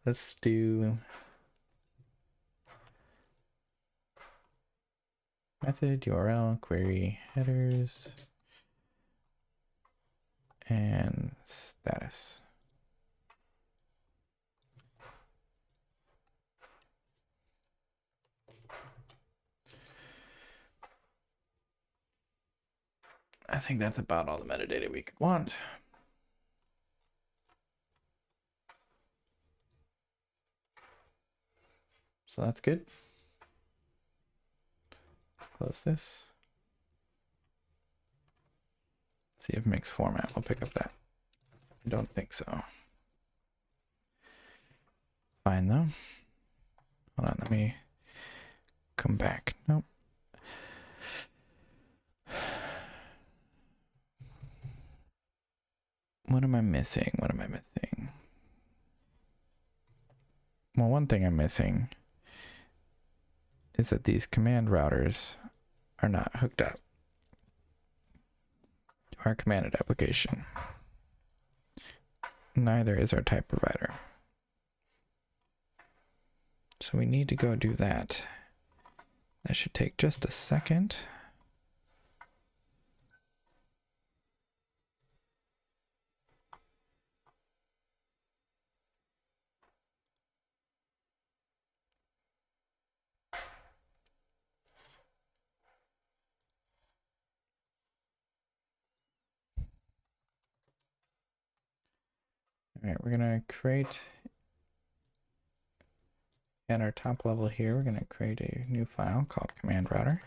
Speaker 1: Let's do method, URL, query, headers, and status. I think that's about all the metadata we could want. So that's good. Let's close this. See if mix format will pick up that. I don't think so. Fine though. Hold on, let me come back. Nope. What am I missing? What am I missing? Well, one thing I'm missing is that these command routers are not hooked up. our commanded application. Neither is our type provider. So we need to go do that. That should take just a second. All right, we're gonna create at our top level here, we're gonna create a new file called command router.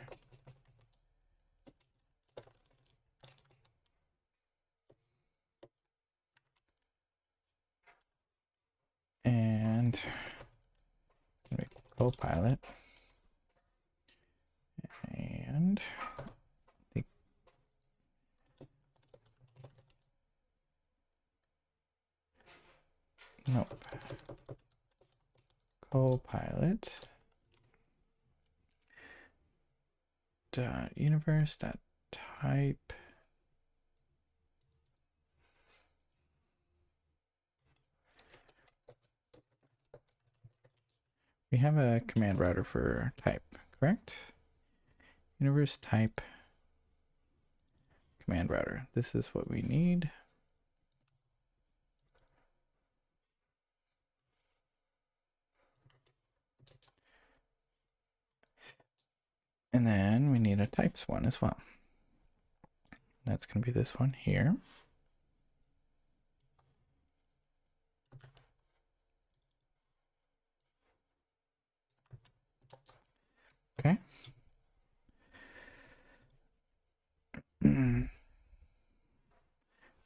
Speaker 1: And Copilot. And the nope. Copilot dot universe dot type we have a command router for type, correct? Universe type command router. This is what we need. And then we need a types one as well. That's going to be this one here. Okay.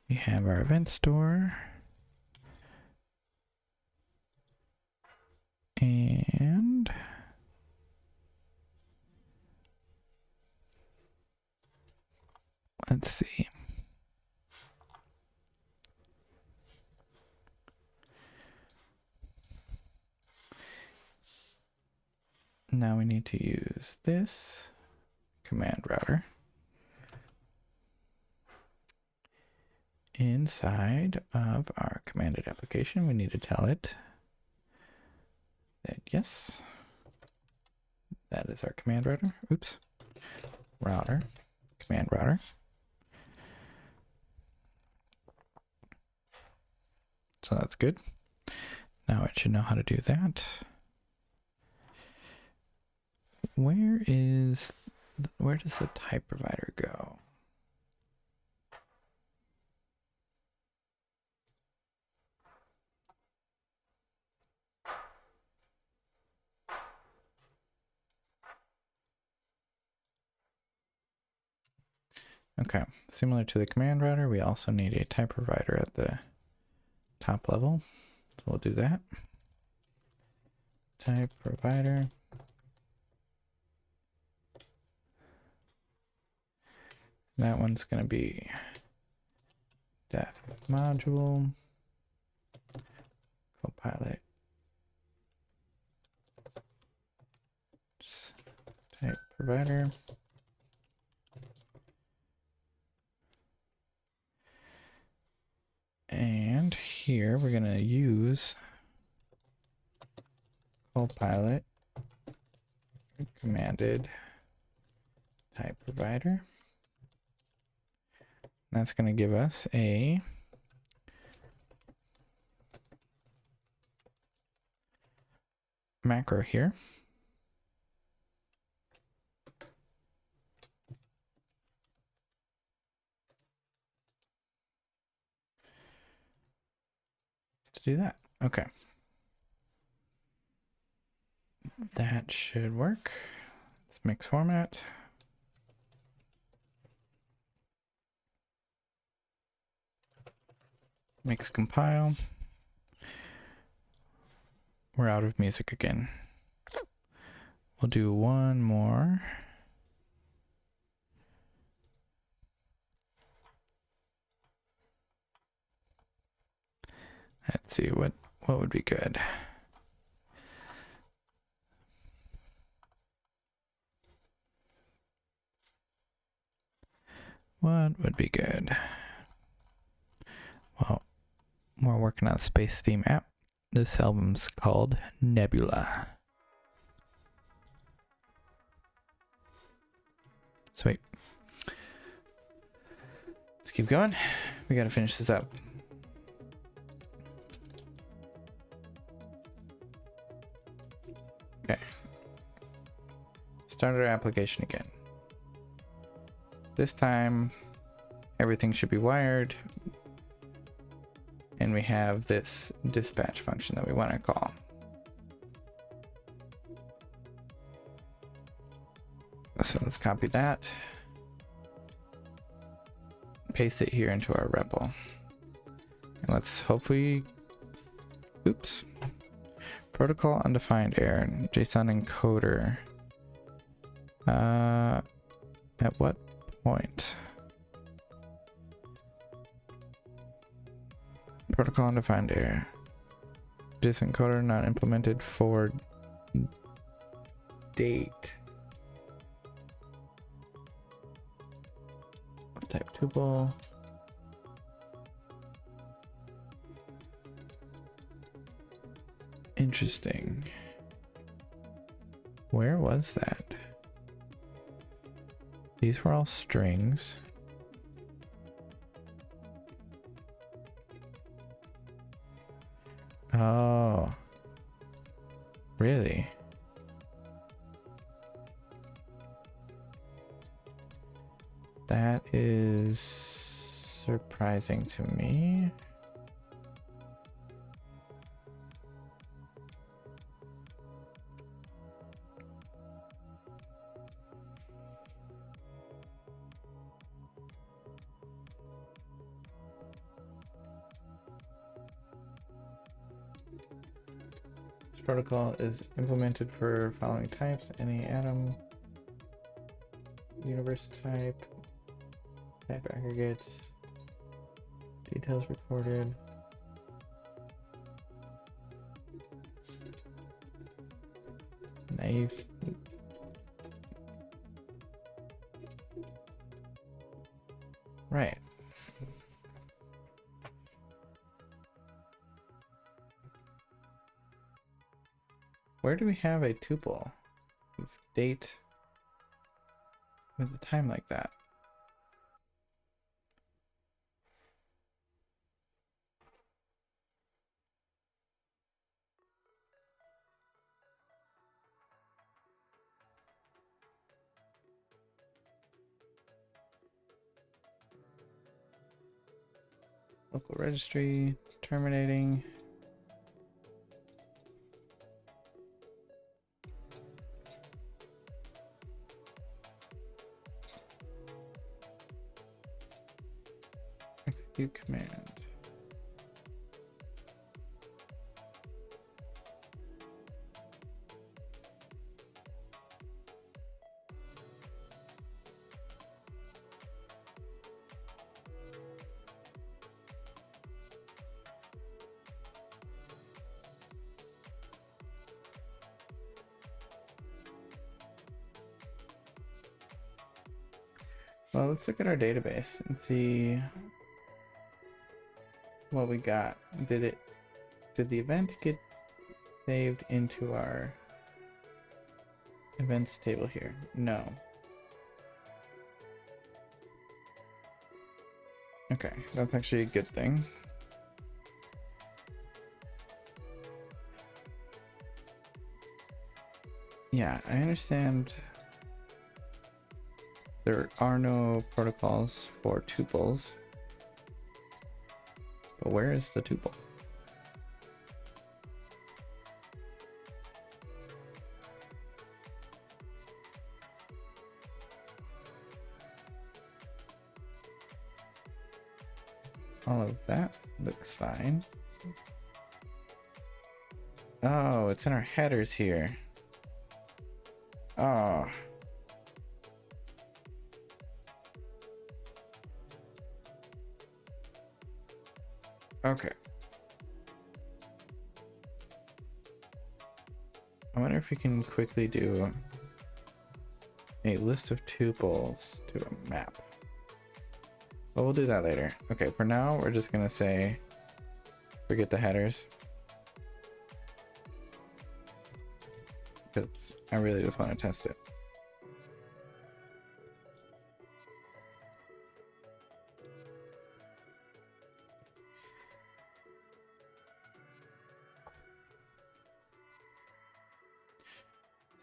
Speaker 1: We have our event store. And let's see. Now we need to use this command router inside of our commanded application. We need to tell it that yes, that is our command router. Oops, router, command router. So that's good. Now it should know how to do that. Where does the type provider go? Okay, similar to the command router, we also need a type provider at the top level. So we'll do that. Type provider. That one's going to be def module, Copilot, type provider. And here we're going to use Copilot commanded type provider. That's going to give us a macro here. To do that. Okay. That should work. Let's mix format. Mix compile. We're out of music again. We'll do one more. Let's see what would be good. What would be good? Well, we're working on a space theme app. This album's called Nebula. Sweet. Let's keep going. We gotta finish this up. Okay. Start our application again. This time, everything should be wired. And we have this dispatch function that we want to call. So let's copy that. Paste it here into our REPL. And let's hopefully, oops. Protocol undefined error, JSON encoder. At what point? Protocol undefined error. JSON encoder not implemented for date. Type tuple. Interesting. Where was that? These were all strings. Oh. Really? That is surprising to me. This protocol is implemented for following types: any atom, universe type, type aggregate, details recorded. Naive. Right. Where do we have a tuple of date with a time like that? Local registry, terminating. Execute command. Well, let's look at our database and see what we got. Did the event get saved into our events table here? No. Okay, that's actually a good thing. Yeah, I understand there are no protocols for tuples, but where is the tuple? All of that looks fine. Oh, it's in our headers here. Oh. Okay. I wonder if we can quickly do a list of tuples to a map. But we'll do that later. Okay, for now, we're just gonna say, forget the headers. Because I really just want to test it.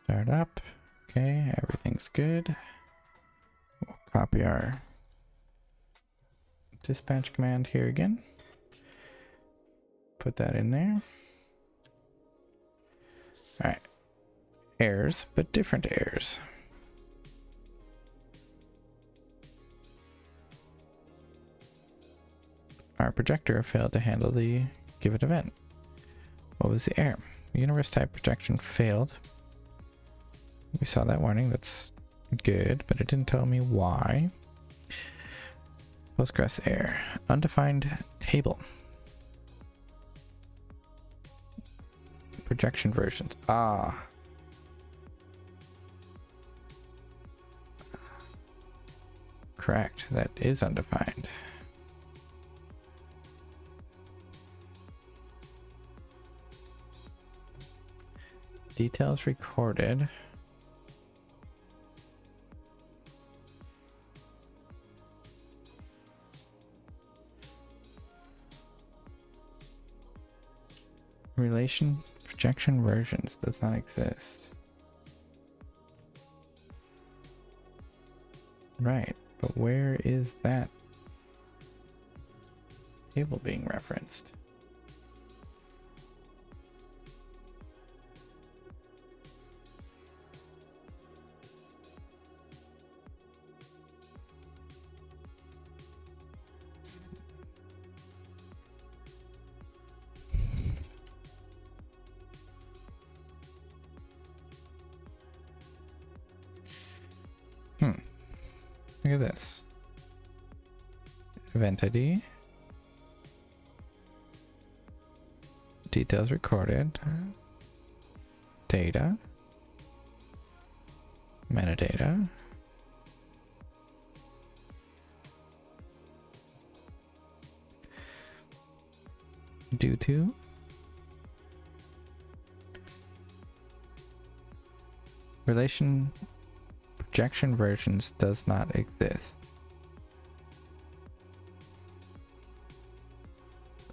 Speaker 1: Start up. Okay, everything's good. We'll copy our dispatch command here again. Put that in there. All right. Errors, but different errors. Our projector failed to handle the given event. What was the error? Universe type projection failed. We saw that warning. That's good, but it didn't tell me why. Postgres error. Undefined table. Projection versions. Ah. Correct. That is undefined. Details recorded. Relation projection versions does not exist. Right, but where is that table being referenced? Look at this. Event ID. Details recorded. Data. Metadata. Due to. Relation projection versions does not exist.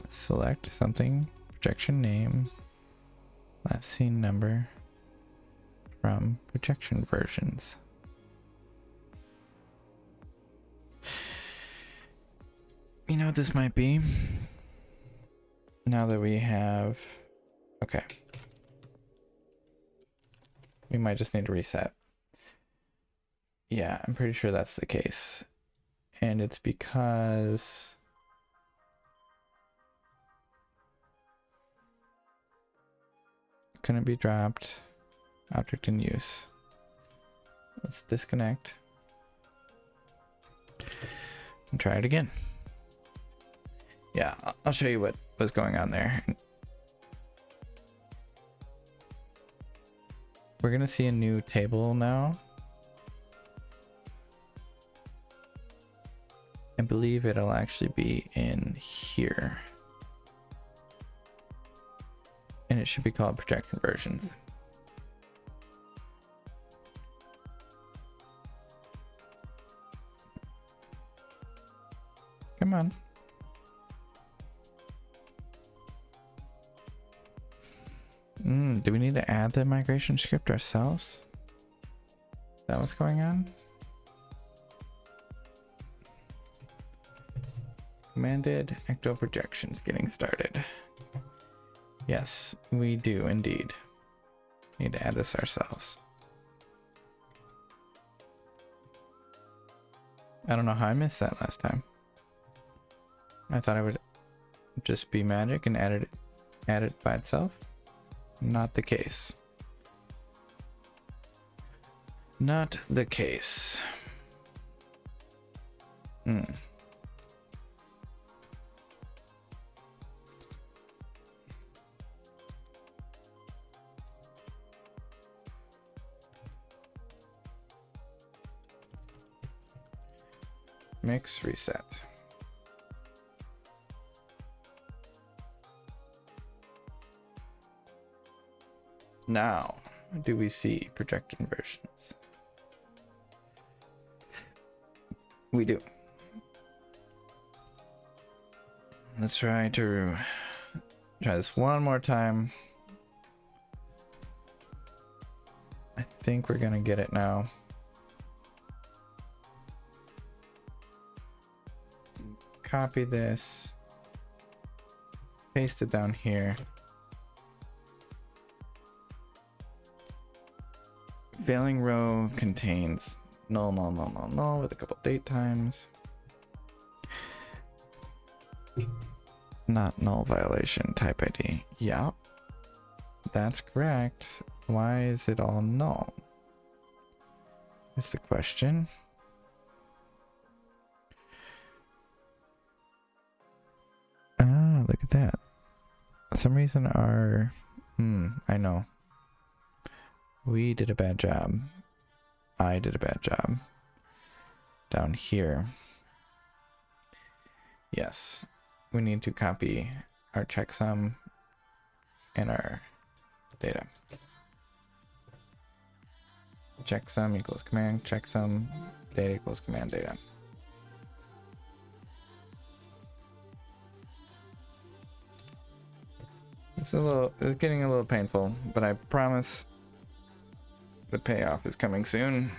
Speaker 1: Select something, projection name, last seen number from projection versions. You know what this might be? Now that we have... Okay. We might just need to reset. Yeah, I'm pretty sure that's the case. And it's because... couldn't be dropped. Object in use. Let's disconnect. And try it again. Yeah, I'll show you what was going on there. We're gonna see a new table now. I believe it'll actually be in here. And it should be called projection versions. Come on. Do we need to add the migration script ourselves? Is that what's going on? Commanded ecto projections getting started. Yes, we do indeed need to add this ourselves. I don't know how I missed that last time. I thought I would just be magic and add it by itself. Not the case. Not the case. Mix reset. Now, do we see project inversions? We do. Let's try this one more time. I think we're gonna get it now. Copy this, paste it down here. Failing row contains null, null, null, null, null with a couple date times. Not null violation type ID. Yeah, that's correct. Why is it all null? Is the question. Ah, look at that. For some reason our I know. We did a bad job. I did a bad job. Down here. Yes. We need to copy our checksum and our data. Checksum equals command checksum, data equals command data. It's getting a little painful, but I promise the payoff is coming soon.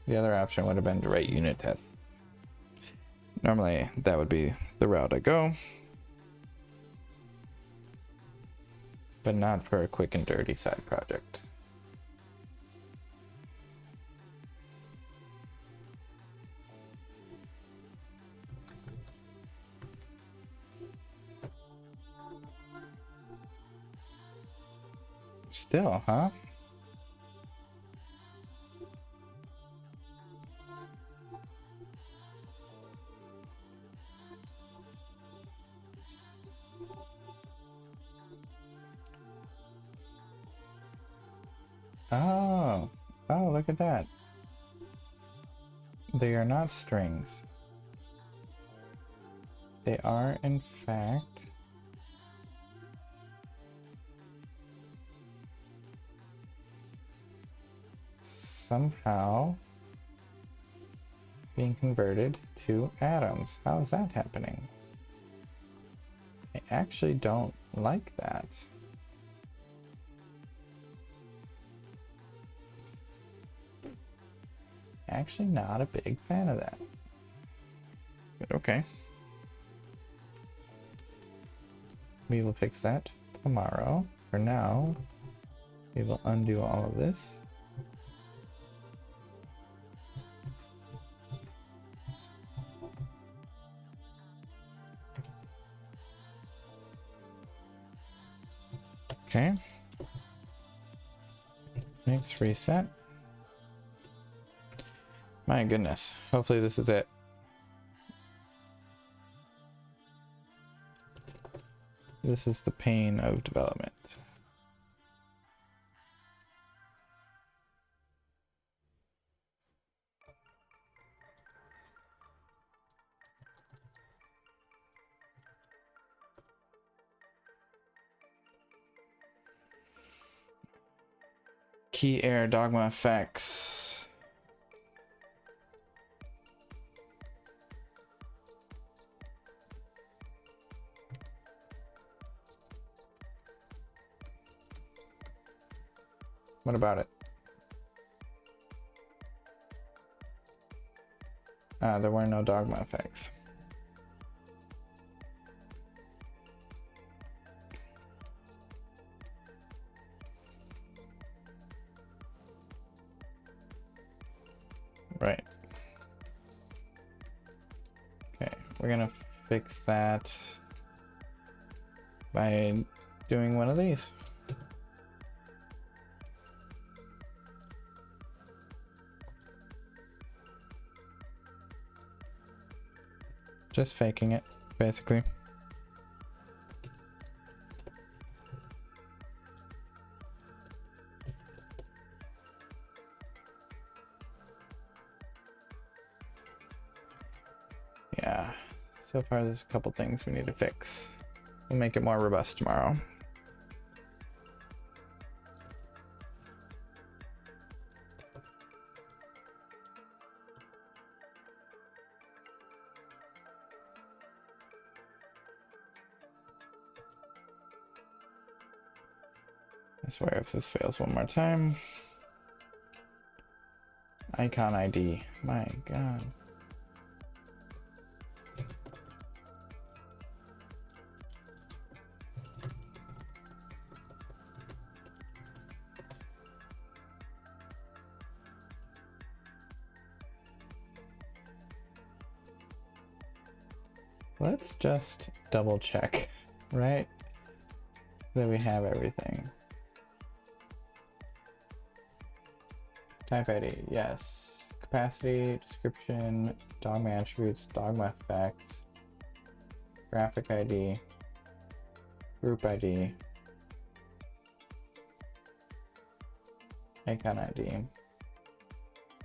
Speaker 1: The other option would have been to write unit tests. Normally, that would be the route I go. But not for a quick and dirty side project. Still, huh? Oh, look at that. They are not strings. They are, in fact, somehow being converted to atoms. How is that happening? I actually don't like that. Actually not a big fan of that. But okay. We will fix that tomorrow. For now, we will undo all of this. Okay. Next reset. My goodness. Hopefully this is it. This is the pain of development. Key error dogma effects. What about it? There were no dogma effects. Right. Okay, we're gonna fix that by doing one of these. Just faking it, basically. Yeah, so far there's a couple things we need to fix. We'll make it more robust tomorrow. I swear if this fails one more time. Icon ID, my God. Let's just double check, right? That we have everything. Type ID, yes. Capacity, description, dogma attributes, dogma effects, graphic ID, group ID, icon ID,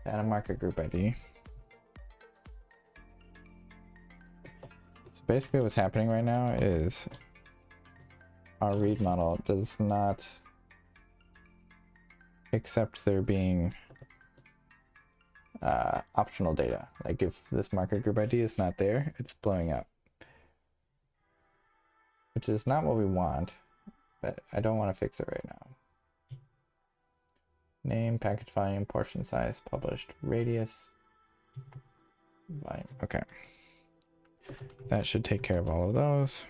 Speaker 1: data marker group ID. So basically what's happening right now is our read model does not accept there being optional data. Like if this marker group ID is not there, it's blowing up, which is not what we want, but I don't want to fix it right now. Name, package volume, portion size, published, radius, volume. Okay, that should take care of all of those.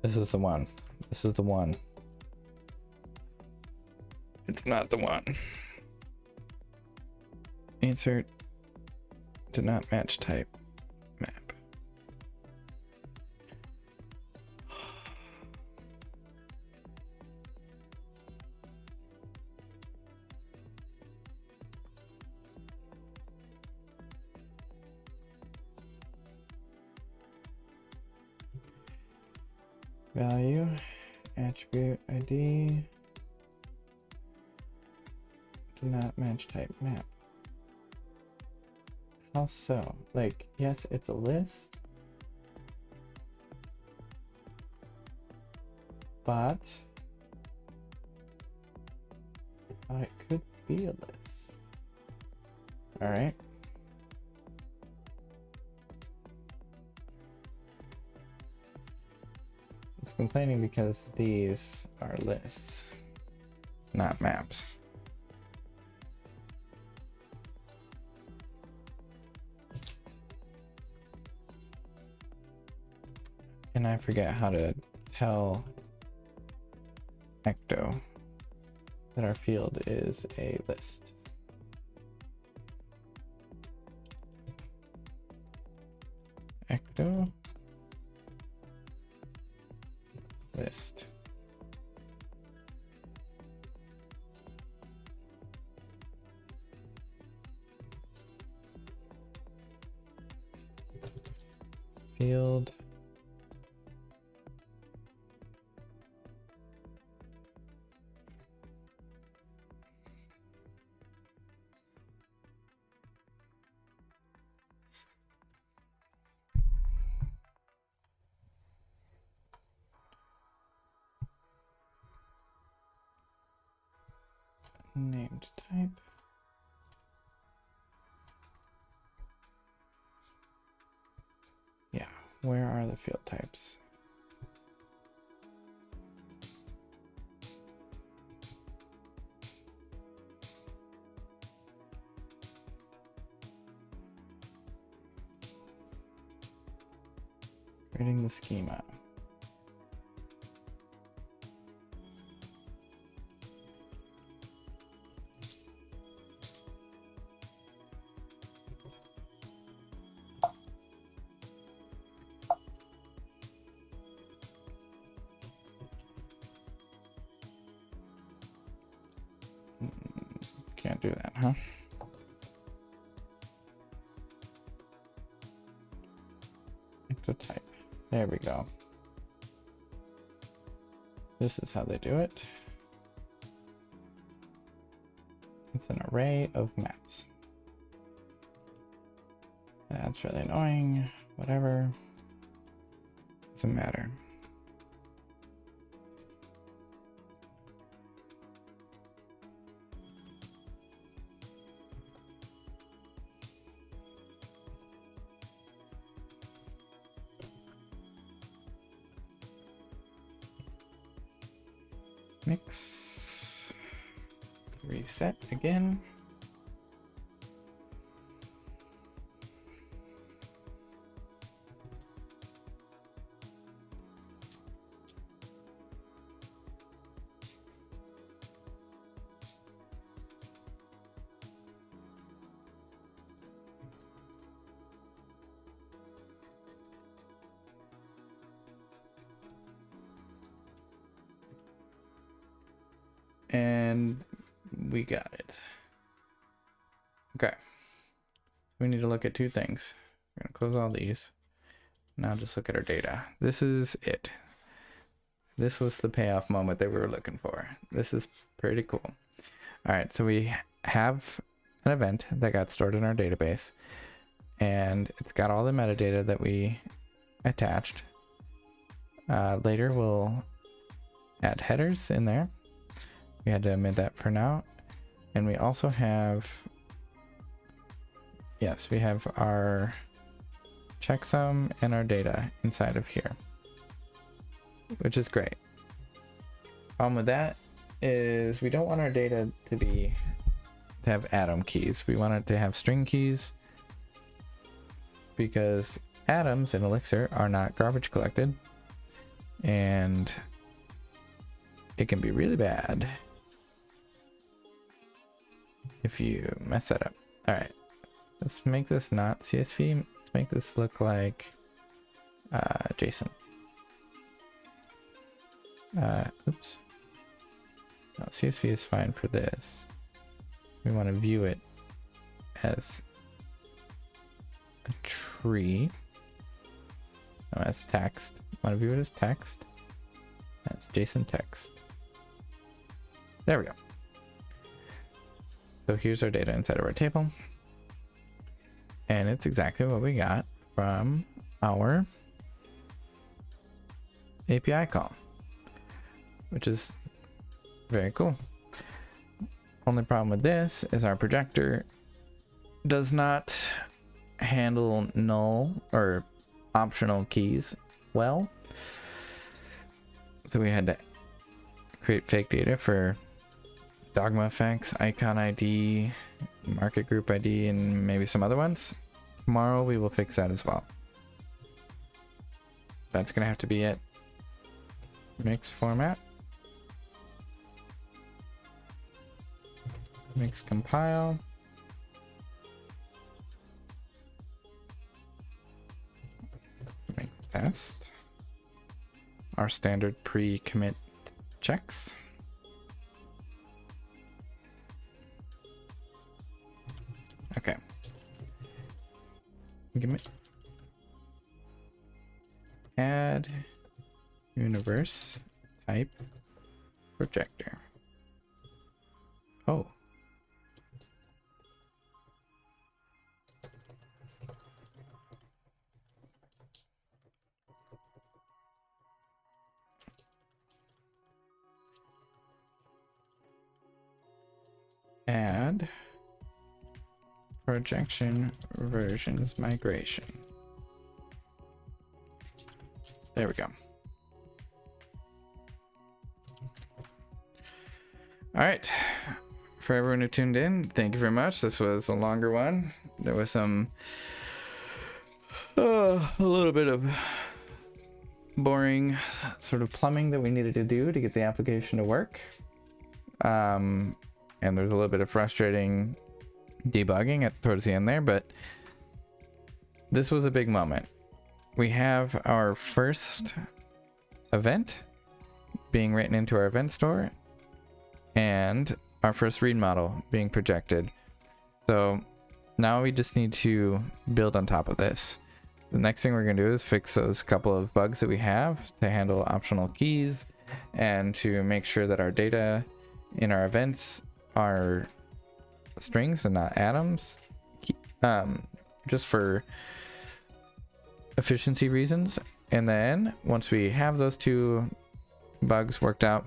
Speaker 1: This is the one. This is the one. It's not the one. Insert did not match type map. Value, attribute ID, do not match type map. How so? Like, yes, it's a list, but it could be a list. All right. It's complaining because these are lists, not maps. And I forget how to tell Ecto that our field is a list. Ecto list. Field named type. Yeah, where are the field types? Creating the schema. Can't do that, huh? There we go. This is how they do it. It's an array of maps. That's really annoying. Whatever. Doesn't matter. Mix. Reset again. And we got it. Okay. We need to look at two things. We're going to close all these. Now just look at our data. This is it. This was the payoff moment that we were looking for. This is pretty cool. All right, so we have an event that got stored in our database, and it's got all the metadata that we attached. Later we'll add headers in there. We had to omit that for now. And we also have, yes, we have our checksum and our data inside of here, which is great. Problem with that is we don't want our data to have atom keys. We want it to have string keys, because atoms in Elixir are not garbage collected, and it can be really bad if you mess that up. All right, let's make this not CSV. Let's make this look like JSON. Oops. No, CSV is fine for this. We want to view it as a tree. No, as text. Want to view it as text. That's JSON text. There we go. So here's our data inside of our table. And it's exactly what we got from our API call, which is very cool. Only problem with this is our projector does not handle null or optional keys well. So we had to create fake data for dogma effects, icon ID, market group ID, and maybe some other ones. Tomorrow we will fix that as well. That's gonna have to be it. Mix format. Mix compile. Make test. Our standard pre-commit checks. Okay. Give me add universe type projector. Oh. Add projection versions migration. There we go. All right, for everyone who tuned in, thank you very much. This was a longer one. There was some a little bit of boring sort of plumbing that we needed to do to get the application to work, and there's a little bit of frustrating debugging towards the end there, but this was a big moment. We have our first event being written into our event store and our first read model being projected. So now we just need to build on top of this. the next thing we're going to do is fix those couple of bugs that we have to handle optional keys and to make sure that our data in our events are strings and not atoms, just for efficiency reasons. And then once we have those two bugs worked out,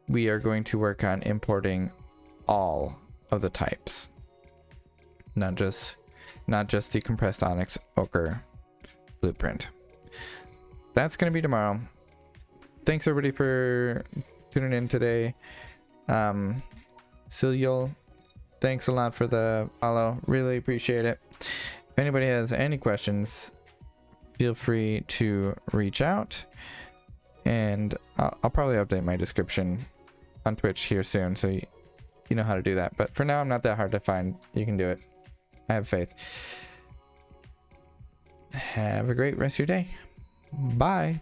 Speaker 1: we are going to work on importing all of the types, not just the compressed onyx ochre blueprint. That's going to be tomorrow. Thanks everybody for tuning in today. Cilial, thanks a lot for the follow. Really appreciate it. If anybody has any questions, feel free to reach out, and I'll probably update my description on Twitch here soon, so you know how to do that. But for now, I'm not that hard to find. You can do it. I have faith. Have a great rest of your day. Bye.